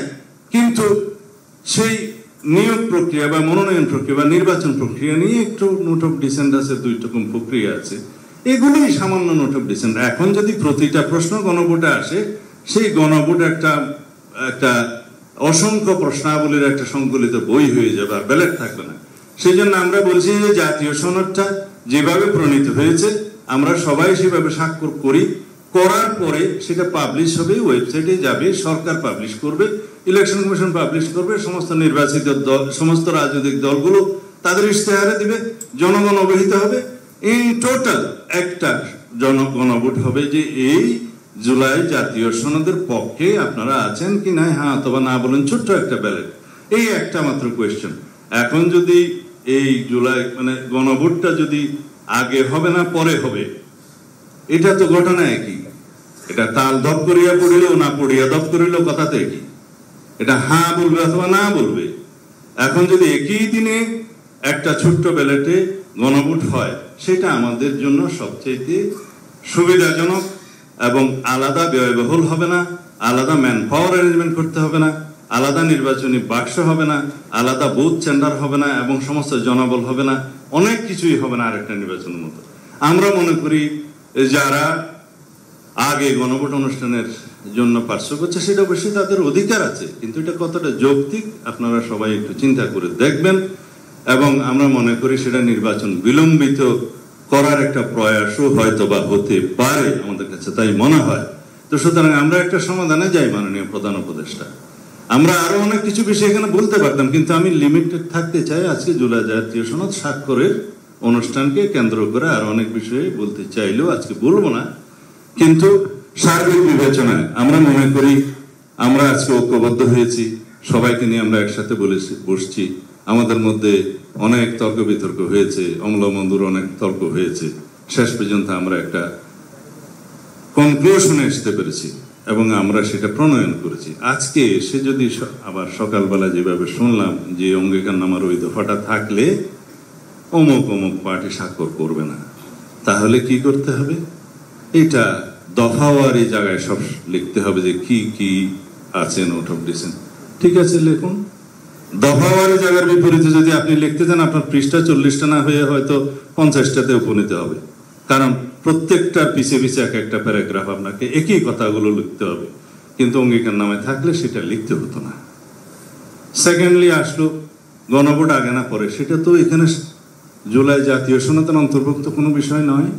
কিন্তু সেই নিয়োগ প্রক্রিয়া বা মনোনয়ন প্রক্রিয়া বা নির্বাচন প্রক্রিয়া নিয়ে একটু নোট অফ ডিসেন্ট আছে, 2 রকম প্রক্রিয়া আছে। এগুলোই সামান্য নোট অফ ডিসেন্ট। এখন যদি প্রতিটা প্রশ্ন গণভোটে আসে, সেই গণভোট একটা অসংখ্য প্রশ্নাবলীর একটা সংকলিত বই হয়ে যাবে, আর ব্যালট থাকবে না। সেই জন্য আমরা বলছি যে জাতীয় সনদটা যেভাবে প্রণীত হয়েছে আমরা সবাই সেভাবে স্বাক্ষর করি। করার পরে সেটা পাবলিশ হবে, ওয়েবসাইটে যাবে, সরকার পাবলিশ করবে, ইলেকশন কমিশন পাবলিশ করবে, সমস্ত নির্বাচিত দল, সমস্ত রাজনৈতিক দলগুলো তাদের ইশতেহারে দিবে, জনগণ অবহিত হবে। ইন টোটাল একটা জনগণভোট হবে যে এই জুলাই জাতীয় সনদের পক্ষে আপনারা আছেন কি না, হ্যাঁ অথবা না বলেন, ছোট্ট একটা ব্যালট। এই একটা মাত্র কোয়েশ্চেন। এখন যদি এই জুলাই মানে গণভোটটা যদি আগে হবে না পরে হবে, এটা তো ঘটনা একই। এটা তাল ধপ করিয়া পড়িলেও না পড়িয়া ধপ করিলেও কথা তো একই। এটা হ্যাঁ বলবে অথবা না বলবে। এখন যদি একই দিনে একটা ছোট্ট ব্যালটে গণভোট হয়, সেটা আমাদের জন্য সবচেয়ে সুবিধাজনক এবং আলাদা ব্যয়বহুল হবে না, আলাদা ম্যান পাওয়ার অ্যারেঞ্জমেন্ট করতে হবে না, আলাদা নির্বাচনী বাক্স হবে না, আলাদা বুথ সেন্টার হবে না, এবং সমস্ত জনবল হবে না, অনেক কিছুই হবে না আরেকটা নির্বাচনের মতো। আমরা মনে করি যারা আগে গণভোট অনুষ্ঠানের জন্য পার্শ্ব করছে সেটা অবশ্যই তাদের অধিকার আছে, কিন্তু এটা কতটা যৌক্তিক আপনারা সবাই একটু চিন্তা করে দেখবেন। এবং আমরা মনে করি সেটা নির্বাচন বিলম্বিত করার একটা প্রয়াসও হয়তো বা হতে পারে, আমাদের কাছে তাই মনে হয়। তো সুতরাং আমরা একটা সমাধানে যাই, মাননীয় প্রধান উপদেষ্টা। আমরা আরো অনেক কিছু বিষয় এখানে বলতে পারতাম, কিন্তু আমি লিমিটেড থাকতে চাই। আজকে জুলাই জাতীয় সনদ স্বাক্ষরের অনুষ্ঠানকে কেন্দ্র করে আর অনেক বিষয়ে বলতে চাইলেও আজকে বলবো না, কিন্তু সার্বিক বিবেচনায় আমরা মনে করি আমরা আজকে ঐক্যবদ্ধ হয়েছি, সবাইকে নিয়ে আমরা একসাথে বসছি। আমাদের মধ্যে অনেক তর্ক বিতর্ক হয়েছে, অম্লমন্দুর অনেক তর্ক হয়েছে, শেষ পর্যন্ত আমরা একটা কনক্লুশনে আসতে পেরেছি এবং আমরা সেটা প্রণয়ন করেছি। আজকে এসে যদি আবার সকালবেলা যেভাবে শুনলাম যে অঙ্গীকারনামার ওই দফাটা থাকলে অমুক অমুক পার্টি স্বাক্ষর করবে না, তাহলে কি করতে হবে? এটা দফাওয়ারি জায়গায় সব লিখতে হবে যে কি কি আছে নোট অফ ডিসেন্ট। ঠিক আছে, লিখুন। দফাওয়ারি জায়গার বিপরীতে যদি আপনি লিখতে চান, আপনার পৃষ্ঠা 40টা না হয়ে হয়তো 50টাতে উপনীত হবে, কারণ প্রত্যেকটা পিছিয়ে পিছিয়ে এক একটা প্যারাগ্রাফ আপনাকে একই কথাগুলো লিখতে হবে। কিন্তু অঙ্গীকারনামায় থাকলে সেটা লিখতে হতো না। সেকেন্ডলি আসলো গণভোট আগে না পরে, সেটা তো এখানে জুলাই জাতীয় সনদের অন্তর্ভুক্ত কোনো বিষয় নয়।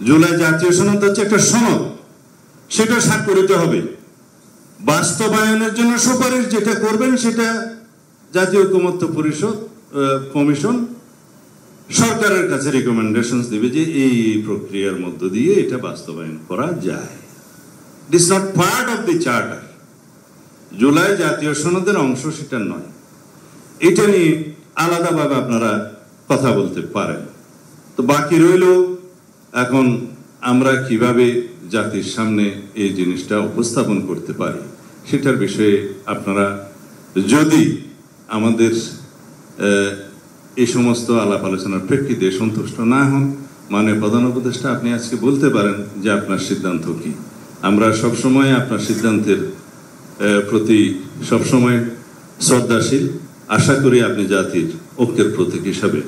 জুলাই জাতীয় সনদ হচ্ছে একটা সনদ, সেটা স্বাক্ষরিত হবে। বাস্তবায়নের জন্য সুপারিশ যেটা করবেন সেটা জাতীয় ঐকমত্য পরিষদ কমিশন সরকারের কাছে রিকমেন্ডেশন দিবে যে এই প্রক্রিয়ার মধ্য দিয়ে এটা বাস্তবায়ন করা যায়। It is not part of the charter. July জাতীয় সনদের অংশ সেটা নয়। এটা নিয়ে আলাদাভাবে আপনারা কথা বলতে পারেন। তো বাকি রইল এখন আমরা কিভাবে জাতির সামনে এই জিনিসটা উপস্থাপন করতে পারি সেটার বিষয়ে আপনারা যদি আমাদের এই সমস্ত আলাপ আলোচনার প্রেক্ষিতে সন্তুষ্ট না হন, মানে প্রধান উপদেষ্টা আপনি আজকে বলতে পারেন যে আপনার সিদ্ধান্ত কি। আমরা সবসময় আপনার সিদ্ধান্তের প্রতি সবসময় শ্রদ্ধাশীল। আশা করি আপনি জাতির ঐক্যের প্রতীক হিসাবে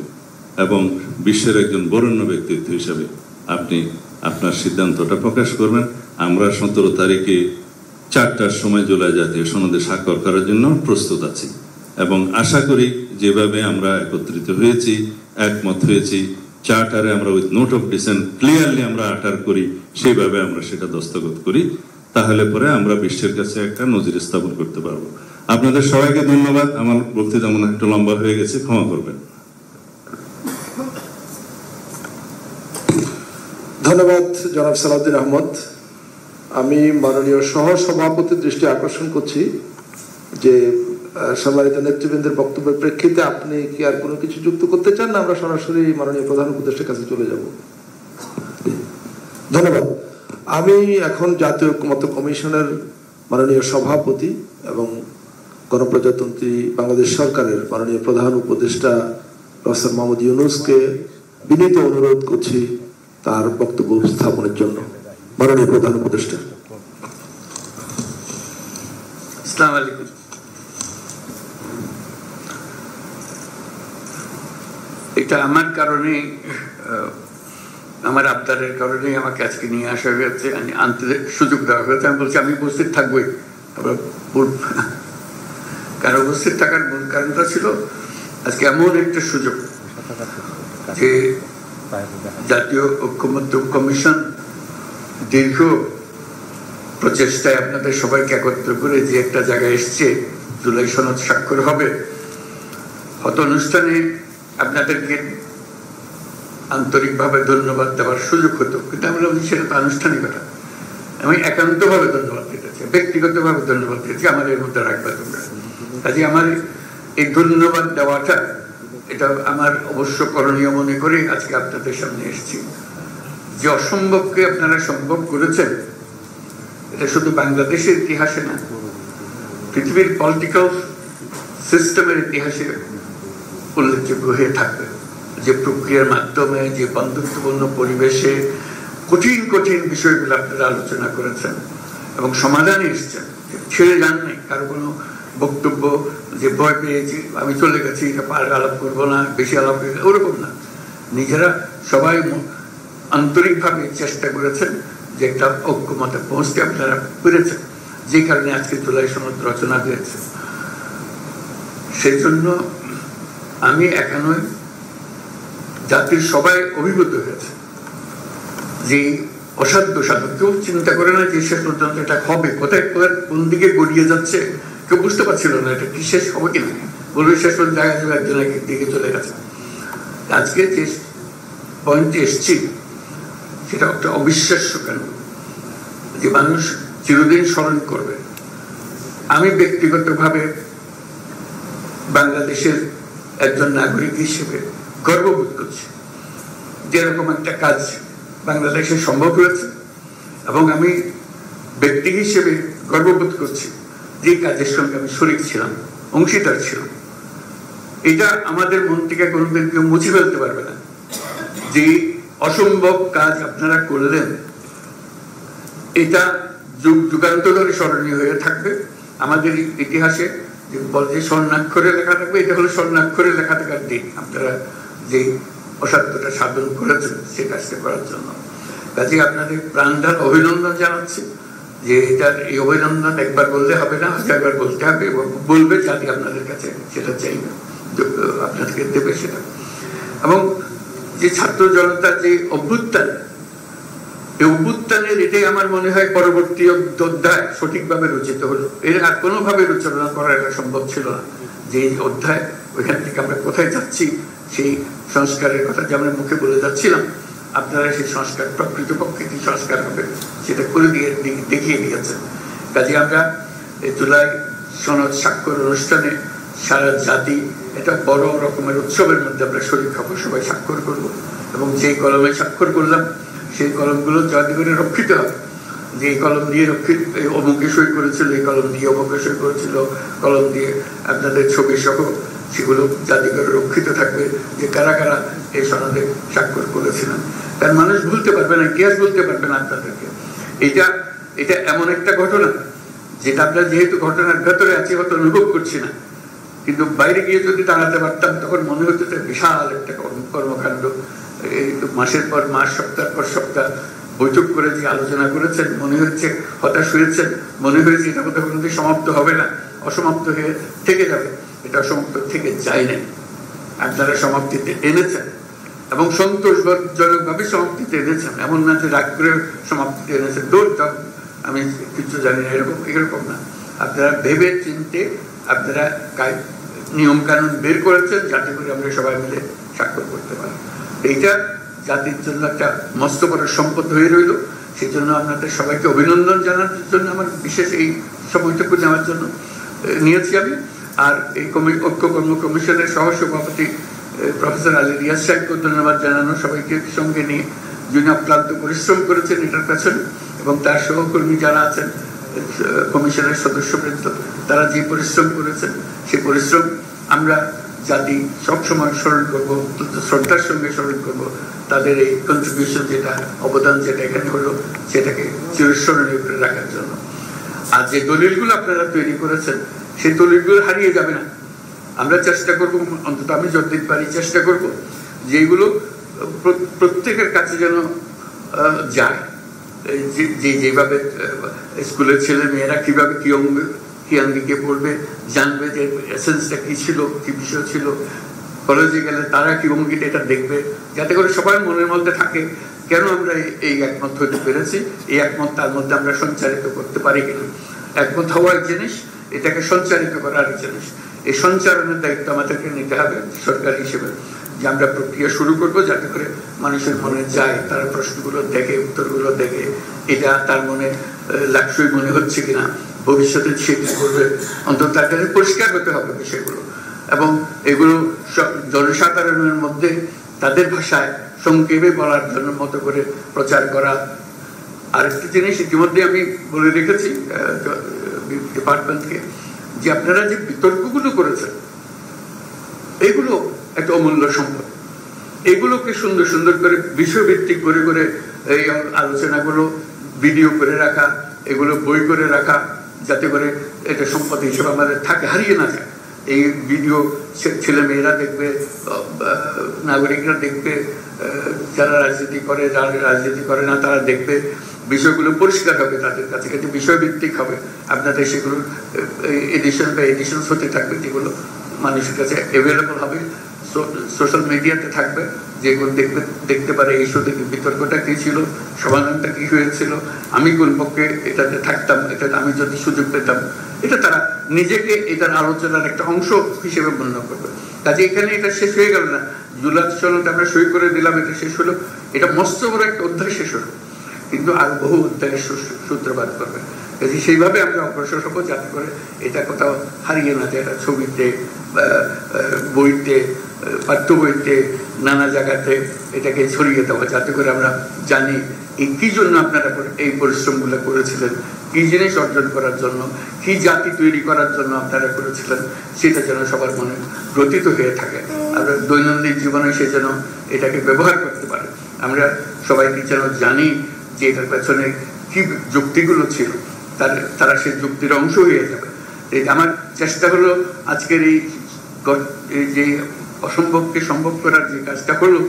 এবং বিশ্বের একজন বরেণ্য ব্যক্তিত্ব হিসাবে আপনি আপনার সিদ্ধান্তটা প্রকাশ করবেন। আমরা 17 তারিখে 4টার সময় জুলাই জাতীয় সনদে স্বাক্ষর করার জন্য প্রস্তুত আছি এবং আশা করি যেভাবে আমরা একত্রিত হয়েছি, একমত হয়েছি, চার্টারে আমরা with note of dissent clearly আমরা আটার করি, সেইভাবে আমরা সেটা দস্তখত করি, তাহলে পরে আমরা বিশ্বের কাছে একটা নজির স্থাপন করতে পারবো। আপনাদের সবাইকে ধন্যবাদ। আমার বক্তৃতা মনে একটু লম্বা হয়ে গেছে, ক্ষমা করবেন। ধন্যবাদ জনাব সালাউদ্দিন আহমদ। আমি মাননীয় সহ সভাপতির দৃষ্টি আকর্ষণ করছি যে সম্মানিত নেতৃবৃন্দের বক্তব্যের প্রেক্ষিতে আপনি কি আর কোনো কিছু যুক্ত করতে চান, না আমরা সরাসরি মাননীয় প্রধান উপদেষ্টার কাছে চলে যাব? ধন্যবাদ। আমি এখন জাতীয় ঐক্যমত্য কমিশনের মাননীয় সভাপতি এবং গণপ্রজাতন্ত্রী বাংলাদেশ সরকারের মাননীয় প্রধান উপদেষ্টা প্রফেসর মোহাম্মদ ইউনূসকে বিনীত অনুরোধ করছি তার বক্তব্য উপস্থাপনের জন্য। মাননীয় প্রধান উপদেষ্টা। আসসালামু আলাইকুম। এটা আমার কারণে, আমার আবদারের কারণেই আমাকে আজকে নিয়ে আসা হয়েছে, আনতে সুযোগ দেওয়া হয়েছে। আমি বলছি আমি উপস্থিত থাকবোই। কারণ উপস্থিত থাকার মূল কারণটা ছিল আজকে এমন একটা সুযোগ যে জাতীয় ঐক্যমত্য কমিশন দীর্ঘ প্রচেষ্টায় আপনাদের সবাইকে একত্র করে যে একটা জায়গায় এসছে, জুলাই সনদ স্বাক্ষর হবে, হয়তো অনুষ্ঠানে আপনাদেরকে আন্তরিকভাবে ধন্যবাদ দেওয়ার সুযোগ হতো, কিন্তু আমরা বলছি সেটা তো আনুষ্ঠানিকতা। আমি একান্তভাবে ধন্যবাদ দিতে চাই, ব্যক্তিগতভাবে ধন্যবাদ দিতে চাই, আমাদের মধ্যে রাখবে তোমরা। কাজে আমার এই ধন্যবাদ দেওয়াটা এটা আমার অবশ্য করণীয় মনে করে আজকে আপনাদের সামনে এসেছি। যে অসম্ভবকে আপনারা সম্ভব করেছেন, এটা শুধু বাংলাদেশের ইতিহাসে না, পৃথিবীর পলিটিক্যাল সিস্টেমের ইতিহাসে উল্লেখযোগ্য হয়ে থাকবে। যে প্রক্রিয়ার মাধ্যমে, যে বন্ধুত্বপূর্ণ পরিবেশে কঠিন কঠিন বিষয়গুলো আপনারা আলোচনা করেছেন এবং সমাধানে এসছেন, ছেড়ে যান নাই। কারো কোনো বক্তব্য যে ভয় পেয়েছি, আমি চলে গেছি, এটা আলাপ করবো না, বেশি আলাপ করবো, ওরকম না। নিজেরা সবাই আন্তরিকভাবে চেষ্টা করেছেন যে একটা ঐক্যমতে পৌঁছতে আপনারা পেরেছেন, যে কারণে আজকে জুলাই সনদ রচনা হয়েছে। সেই জন্য আমি একা নই, জাতির সবাই অভিভূত হয়েছে যে অসাধ্য সাধন। কেউ চিন্তা করে না যে শেষ পর্যন্ত এটা হবে, কোথায় কোথায় কোন দিকে গড়িয়ে যাচ্ছে কেউ বুঝতে পারছিল না এটা কি শেষ হবে কিনা। বলবে শেষ পর্যন্ত জায়গা যাবে একজনের দিকে চলে গেছে। আজকে যে পয়েন্টে এসছি সেটা একটা অবিশ্বাস্য, কেন যে মানুষ চিরদিন স্মরণ করবে। আমি ব্যক্তিগতভাবে বাংলাদেশের একজন নাগরিক হিসেবে গর্ববোধ করছি যেরকম একটা কাজ বাংলাদেশে সম্ভব হয়েছে, এবং আমি ব্যক্তি হিসেবে গর্ববোধ করছি যে কাজের সঙ্গে আমি শরীক ছিলাম, অংশীদার ছিলাম। এটা আমাদের মন থেকে কোনোদিন কেউ মুছে ফেলতে পারবে না। যে অসম্ভব কাজ আপনারা করলেন, এটা যুগ যুগান্তর ধরে স্মরণীয় হয়ে থাকবে আমাদের ইতিহাসে। যে বলছে স্বর্ণাক্ষরে লেখা থাকবে, এটা হলো স্বর্ণাক্ষরে লেখা থাকার দিন। আপনারা যে অসাধ্যটা সাধন করেছেন সে কাজটা করার জন্য কাজে আপনাদের প্রাণঢাল অভিনন্দন জানাচ্ছি। যে এটার এই অভিনন্দন একবার বললে হবে না, হাজারবার বলতে হবে, এবং বলবে জাতি আপনাদের কাছে সেটা চাইবে, আপনাদেরকে দেবে সেটা। এবং যে ছাত্র জনতার যে অভ্যুত্থান, এই অভ্যুত্থানের এটাই আমার মনে হয় পরবর্তী অধ্যায় সঠিকভাবে রচিত হলো। এর আর কোনোভাবে রচনা করা এটা সম্ভব ছিল না। যে অধ্যায়, ওইখান থেকে আমরা কোথায় যাচ্ছি, সেই সংস্কারের কথা যে আমরা মুখে বলে যাচ্ছিলাম, আপনারা সেই সংস্কার প্রকৃতপক্ষে কি সংস্কার হবে সেটা করে দিয়ে দেখিয়ে দিয়েছেন। কাজে আমরা এই জুলাই সনদ স্বাক্ষর অনুষ্ঠানে সারা জাতি এটা বড় রকমের উৎসবের মধ্যে আমরা শরীর খবর সবাই স্বাক্ষর করব, এবং যেই কলমে স্বাক্ষর করলাম সেই কলমগুলো যাতে করে রক্ষিত হবে। যে এই কলম দিয়ে রক্ষিত, অমুকে সই করেছিল, এই কলম দিয়ে অমুকে সই করেছিল, কলম দিয়ে আপনাদের ছবি সহ সেগুলো যাতে করে রক্ষিত থাকবে যে কারা কারা এই সনদে স্বাক্ষর করেছিলেন। কারণ মানুষ ভুলতে পারবে না, ইতিহাস বলতে পারবে না আপনাদেরকে। এটা এমন একটা ঘটনা যেটা আমরা যেহেতু ঘটনার ভেতরে আছি হয়তো অনুভব করছি না, কিন্তু বাইরে গিয়ে যদি দাঁড়াতে পারতাম তখন মনে হতো বিশাল একটা কর্মকাণ্ড। এই মাসের পর মাস, সপ্তাহের পর সপ্তাহ বৈঠক করে যে আলোচনা করেছেন, মনে হচ্ছে হতাশ হয়েছেন, মনে হয়েছে এটা কোথাও কোনোদিন সমাপ্ত হবে না, অসমাপ্ত হয়ে থেকে যাবে। এটা অসমাপ্ত থেকে যায় নাই, আপনারা সমাপ্তিতে এনেছেন। এবং সন্তোষজনকভাবে সমাপ্তিতে এনেছেন। এমন না যে রাগ করে সমাপ্তিতে এনেছেন, আমি কিছু জানি না, এরকম না। আপনারা ভেবে চিনতে আপনারা নিয়ম কানুন বের করেছেন যাতে করে আমরা সবাই মিলে স্বাক্ষর করতে পারি। এইটা জাতির জন্য একটা মস্ত বড় সম্পদ হয়ে রইল। সেই জন্য আপনাদের সবাইকে অভিনন্দন জানার জন্য আমার বিশেষ এই সময়টুকু নেওয়ার জন্য নিয়েছি আমি। আর এই ঐক্য কর্ম কমিশনের সহসভাপতি প্রফেসর আলী রিয়াজ সাহেবকে ধন্যবাদ জানানো, সবাইকে সঙ্গে নিয়ে যিনি অক্লান্ত পরিশ্রম করেছেন এটার পেছনে, এবং তার সহকর্মী যারা আছেন কমিশনের সদস্যবৃন্দ, তারা যে পরিশ্রম করেছেন সেই পরিশ্রম আমরা জাতি সবসময় স্মরণ করবো, শ্রদ্ধার সঙ্গে স্মরণ করবো। তাদের এই কন্ট্রিবিউশন যেটা, অবদান যেটা এখানে হলো, সেটাকে চিরস্মরণীয় করে রাখার জন্য। আর যে দলিলগুলো আপনারা তৈরি করেছেন সেই দলিলগুলো হারিয়ে যাবে না। আমরা চেষ্টা করব, অন্তত আমি যতদিন পারি চেষ্টা করব যেগুলো প্রত্যেকের কাছে যেন যায়। যেভাবে স্কুলের ছেলে মেয়েরা কিভাবে কি আঙ্গিকে পড়বে, জানবে যে এসেন্সটা কি ছিল, কি বিষয় ছিল। কলেজে গেলে তারা কি অঙ্গিতে এটা দেখবে, যাতে করে সবার মনের মধ্যে থাকে কেন আমরা এই একমত হতে পেরেছি, এই একমত তার মধ্যে আমরা সঞ্চারিত করতে পারি কিনা। একমত হওয়া এক জিনিস, এটাকে সঞ্চারিত করা আরেক জিনিস। এই সঞ্চারণের দায়িত্ব আমাদেরকে নিতে হবে সরকার হিসেবে, যে আমরা প্রক্রিয়া শুরু করব যাতে করে মানুষের মনে যায়, তারা প্রশ্নগুলো দেখে, উত্তরগুলো দেখে, এটা তার মনে লাক্সই মনে হচ্ছে কিনা, ভবিষ্যতে সে কি করবে, অন্তত তার কাছে পরিষ্কার হতে হবে বিষয়গুলো। এবং এগুলো জনসাধারণের মধ্যে তাদের ভাষায় সংক্ষেপে বলার জন্য মতো করে প্রচার করা। আরেকটি জিনিস ইতিমধ্যে আমি বলে রেখেছি ডিপার্টমেন্টকে, যে আপনারা যে বিতর্কগুলো করেছেন এগুলো একটা অমূল্য সম্পদ। এগুলোকে সুন্দর সুন্দর করে বিষয়ভিত্তিক করে করে এই আলোচনাগুলো ভিডিও করে রাখা, এগুলো বই করে রাখা, যাতে করে এটা সম্পদ হিসেবে আমাদের থাকে, হারিয়ে না যায়। এই ভিডিও ছেলে মেয়েরা দেখবে, নাগরিকরা দেখবে, যারা রাজনীতি করে, যারা রাজনীতি করে না তারা দেখবে, বিষয়গুলো পরিষ্কার হবে তাদের কাছে, কিন্তু বিষয়ভিত্তিক হবে। আপনাদের সেগুলো এডিশন বা এডিশনস হতে থাকবে, যেগুলো মানুষের কাছে অ্যাভেলেবল হবে, সোশ্যাল মিডিয়াতে থাকবে, যেগুলো দেখতে পারে এই সাথে বিতর্কটা কি ছিল, সমাধানটা কি হয়েছিল, আমি কোন পক্ষে এটাতে থাকতাম, এটা আমি যদি সুযোগ পেতাম, এটা তারা নিজেকে এটার আলোচনার একটা অংশ হিসেবে মূল্য করবে। কাজে এখানে এটা শেষ হয়ে গেল না, জুলাই সনদ আমরা সই করে দিলাম, এটা শেষ হলো, এটা মস্ত বড় একটা অধ্যায় শেষ হলো, কিন্তু আর বহু অধ্যায়ের সূত্রপাত করবে। সেইভাবে আমরা অগ্রসর হবো যাতে করে এটা কোথাও হারিয়ে না যায়। এটা ছবিতে, বইতে, পাঠ্য বইতে, নানা জায়গাতে এটাকে ছড়িয়ে দেওয়া, যাতে করে আমরা জানি এই কি জন্য আপনারা এই পরিশ্রমগুলো করেছিলেন, কি জিনিস অর্জন করার জন্য, কি জাতি তৈরি করার জন্য আপনারা করেছিলেন, সেটা যেন সবার মনে গ্রথিত হয়ে থাকে। আমরা দৈনন্দিন জীবনে সে যেন এটাকে ব্যবহার করতে পারে। আমরা সবাইকে যেন জানি যে এটার পেছনে কি যুক্তিগুলো ছিল, তারা সেই যুক্তির অংশ হয়ে যাবে। আমার চেষ্টা হলো আজকের এই যে অসম্ভবকে সম্ভব করার যে কাজটা হলো,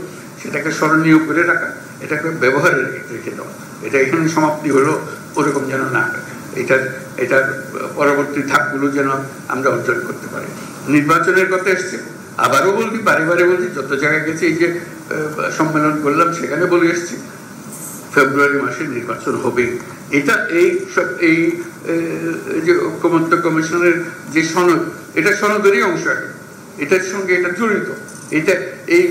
সেটাকে স্মরণীয় করে রাখা, এটাকে ব্যবহারে রেখে দেওয়া। এটা এখানে সমাপ্তি হলো ওরকম যেন না হয়, এটার পরবর্তী ধাপগুলো যেন আমরা অর্জন করতে পারি। নির্বাচনের কথা এসছে, আবারও বলছি, বারে বারে বলছি, যত জায়গায় গেছি, এই যে সম্মেলন করলাম সেখানে বলে এসছি, ফেব্রুয়ারি মাসে নির্বাচন হবে। এটা এই যে ঐক্যমত্য কমিশনের যে সনদ, এটা সনদেরই অংশ, এটার সঙ্গে এটা জড়িত। এটা এই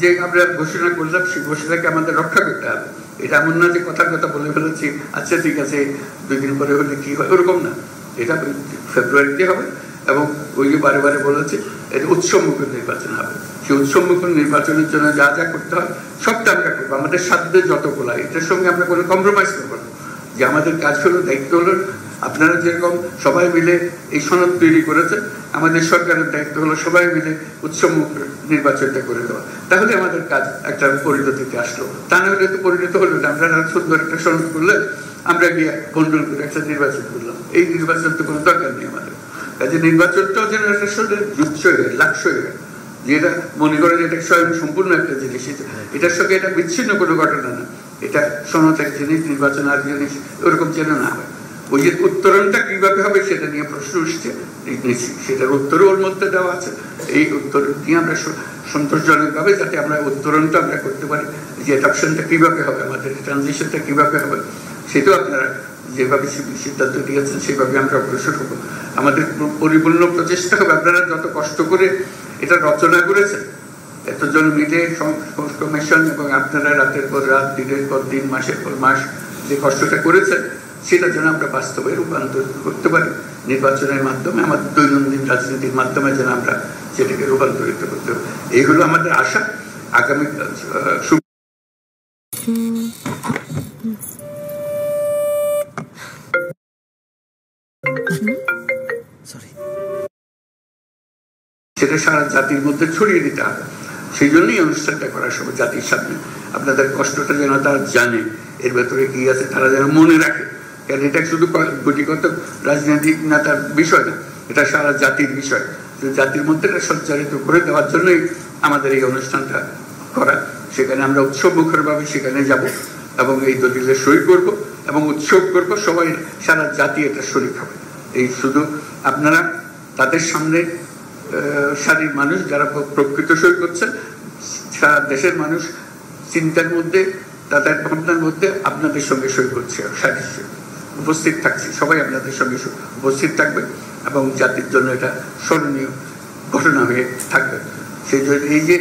যে আমরা ঘোষণা করলাম, সেই ঘোষণাকে আমাদের রক্ষা করতে হবে। এটা এমন না যে কথার কথা বলে ফেলেছি, আচ্ছা ঠিক আছে 2 দিন পরে হলে কি হয়, ওরকম না। এটা ফেব্রুয়ারিতে হবে, এবং ওই যে বারে বারে বলেছি, এটা উৎসবমুখ নির্বাচন হবে। সেই উৎসবমুখ নির্বাচনের জন্য যা যা করতে হয় সবটা আমরা করবো, আমাদের সাধ্যে যতগুলো। এটার সঙ্গে আমরা কোনো কম্প্রোমাইজ করবো না, যে আমাদের কাজ হলো, দায়িত্ব হলো, আপনারা যেরকম সবাই মিলে এই সনদ তৈরি করেছেন, আমাদের সরকারের দায়িত্ব হলো সবাই মিলে উৎসবমুখ নির্বাচনটা করে দেওয়া। তাহলে আমাদের কাজ একটা পরিণতিতে আসলো। তা না হলে তো পরিণত হলো না, আমরা সুন্দর একটা সনদ করলে আমরা গিয়ে বন্ডল করে একটা নির্বাচন করলাম। এই নির্বাচন তো কোনো দরকার নেই আমাদের। কাজে নির্বাচনটাও যেন একটা জুৎস হয়ে গেল, লাক্স হয়ে গেল, যে এটা মনে করেন এটা স্বয়ং সম্পূর্ণ একটা জিনিস, এটার সঙ্গে এটা বিচ্ছিন্ন কোনো ঘটনা না। এটা সনদ এক জিনিস, নির্বাচন আর জিনিস, ওরকম যেন না হয়। ওই যে উত্তরণটা কিভাবে হবে সেটা নিয়ে প্রশ্ন উঠছে, সেটার উত্তরও ওর মধ্যে দেওয়া আছে। এই উত্তর নিয়ে আমরা সন্তোষজনকভাবে, যাতে আমরা উত্তরণটা আমরা করতে পারি যে অ্যাডাপশনটা কীভাবে হবে, আমাদের ট্রানজিশনটা কীভাবে হবে, সেটাও আপনারা যেভাবে সিদ্ধান্ত দিয়েছেন সেভাবে আমরা অগ্রসর হবো। আমাদের পরিপূর্ণ প্রচেষ্টা হবে, আপনারা যত কষ্ট করে এটা রচনা করেছেন, এতজন মিলে কমিশন এবং আপনারা রাতের পর রাত, দিনের পর দিন, মাসের পর মাস যে কষ্টটা করেছেন, সেটা যেন আমরা বাস্তবে রূপান্তর করতে পারি নির্বাচনের মাধ্যমে, আমাদের দৈনন্দিন রাজনীতির মাধ্যমে যেন আমরা সেটাকে রূপান্তরিত করতে পারি। এই হলো আমাদের আশা। আগামী সেটা সারা জাতির মধ্যে ছড়িয়ে দিতে হবে। সেই জন্যই অনুষ্ঠানটা করার সময় জাতির সামনে আপনাদের কষ্টটা যেন তারা জানে, এর ভেতরে কি আছে তারা যেন মনে রাখে। কারণ এটা শুধু গুটিগত রাজনৈতিক নেতার বিষয় না, এটা সারা জাতির বিষয়। জাতির মধ্যে এটা সঞ্চারিত করে দেওয়ার জন্যই আমাদের এই অনুষ্ঠানটা করা। সেখানে আমরা উৎসব মুখরভাবে সেখানে যাব এবং এই দলিলে সই করব এবং উৎসব করব, সবাই সারা জাতি এটা শরীক হবে। এই শুধু আপনারা তাদের সামনে সারির মানুষ যারা প্রকৃত সই করছেন, সারা দেশের মানুষ চিন্তার মধ্যে, তাদের ভাবনার মধ্যে আপনাদের সঙ্গে সই করছে, সারির উপস্থিত থাকছে, সবাই আপনাদের সঙ্গে উপস্থিত থাকবে এবং জাতির জন্য এটা স্মরণীয় ঘটনা হয়ে থাকবে। সেই জন্য এই যে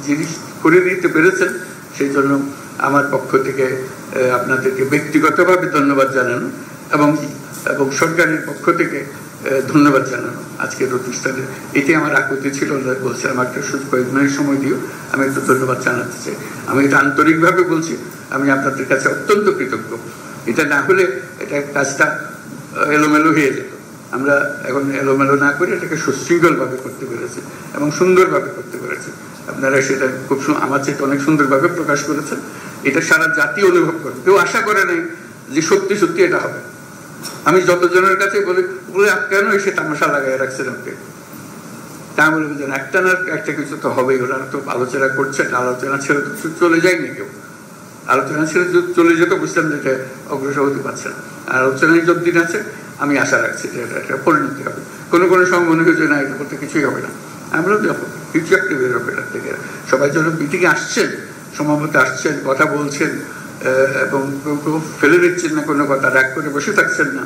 জিনিস করে দিতে পেরেছেন, সেই জন্য আমার পক্ষ থেকে আপনাদেরকে ব্যক্তিগতভাবে ধন্যবাদ জানানো এবং সরকারের পক্ষ থেকে ধন্যবাদ জানানো আজকের অনুষ্ঠানে। এটি আমার আকুতি ছিল, বলছিলাম একটা কয়েক মিনিট সময় দিও, আমি একটু ধন্যবাদ জানাতে চাই। আমি এটা আন্তরিকভাবে বলছি, আমি আপনাদের কাছে অত্যন্ত কৃতজ্ঞ। এটা না হলে এটা কাজটা এলোমেলো হয়ে যেত। আমরা এখন এলোমেলো না করে এটাকে সুশৃঙ্খলভাবে করতে পেরেছি এবং সুন্দরভাবে করতে পেরেছি। আপনারা সেটা খুব আমার চেয়ে অনেক সুন্দরভাবে প্রকাশ করেছেন। এটা সারা জাতি অনুভব করে, কেউ আশা করে নাই যে সত্যি সত্যি এটা হবে। আমি যতজনের কাছে বলে কেন এসে তামাশা লাগাই রাখছেন আপনি, তা বলবো যে একটা না একটা কিছু তো হবেই। ওরা তো আলোচনা করছে, আলোচনা ছেড়ে তো চলে যায়নি কেউ। আলোচনা ছেড়ে চলে যেত বুঝলাম যে এটা অগ্রসর হতে পারছে না। আর আলোচনায় যতদিন আছে আমি আশা রাখছি যে এটা একটা পরিণতি হবে। কোনো সময় মনে হয়েছে না এটা করতে কিছুই হবে না, আমরাও যাবো, কিছু একটা বের হবে এটার থেকে। সবাই যেন মিটিংয়ে আসছেন, সমাবেতে আসছেন, কথা বলছেন এবং ফেলে দিচ্ছেন না কোনো কথা, রাগ করে বসে থাকছেন না,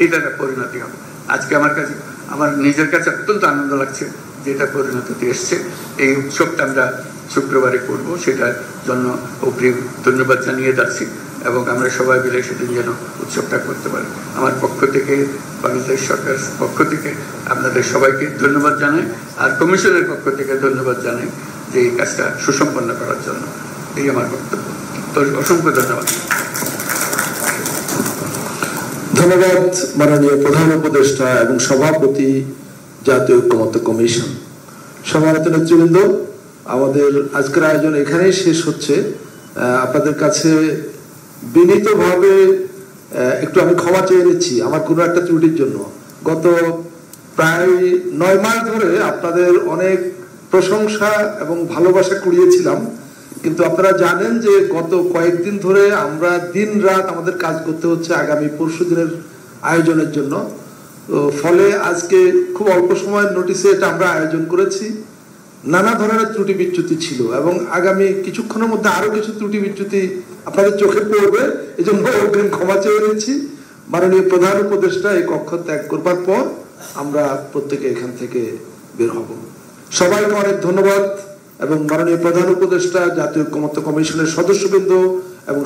এটা একটা পরিণতি হবে। আজকে আমার নিজের কাছে অত্যন্ত আনন্দ লাগছে যে এটা পরিণতিতে এসছে। এই উৎসবটা আমরা শুক্রবারে করবো, সেটার জন্য অগ্রিম ধন্যবাদ জানিয়ে যাচ্ছি এবং আমরা সবাই মিলে সেদিন যেন উৎসবটা করতে পারি। আমার পক্ষ থেকে, বাংলাদেশ সরকার পক্ষ থেকে আপনাদের সবাইকে ধন্যবাদ জানাই, আর কমিশনের পক্ষ থেকে ধন্যবাদ জানাই যে এই কাজটা সুসম্পন্ন করার জন্য। এই আমার বক্তব্য। তো অসংখ্য ধন্যবাদ। ধন্যবাদ মাননীয় প্রধান উপদেষ্টা এবং সভাপতি জাতীয় ঐক্যমত্য কমিশন। সম্মানিত নেতৃবৃন্দ, আমাদের আজকের আয়োজন এখানেই শেষ হচ্ছে। আপনাদের কাছে বিনীতভাবে একটু আমি ক্ষমা চেয়ে নিচ্ছি আমার কোনো একটা ত্রুটির জন্য। গত প্রায় 9 মাস ধরে আপনাদের অনেক প্রশংসা এবং ভালোবাসা কুড়িয়েছিলাম, কিন্তু আপনারা জানেন যে গত কয়েকদিন ধরে আমরা দিন রাত আমাদের কাজ করতে হচ্ছে আগামী পরশু দিনের আয়োজনের জন্য। তো ফলে আজকে খুব অল্প সময়ের নোটিশে এটা আমরা আয়োজন করেছি। নানা ধরনের ত্রুটি বিচ্যুতি ছিল এবং আগামী কিছুক্ষণের মধ্যে আরো কিছু ত্রুটি বিচ্যুতি আপনাদের চোখে পড়বে, এই জন্য অগ্রিম ক্ষমা চেয়ে নিচ্ছি। মাননীয় প্রধান উপদেষ্টা এই কক্ষ ত্যাগ করবার পর আমরা প্রত্যেকে এখান থেকে বের হব। সবাইকে অনেক ধন্যবাদ এবং মাননীয় প্রধান উপদেষ্টা, জাতীয় ঐক্যমত্য কমিশনের সদস্যবৃন্দ এবং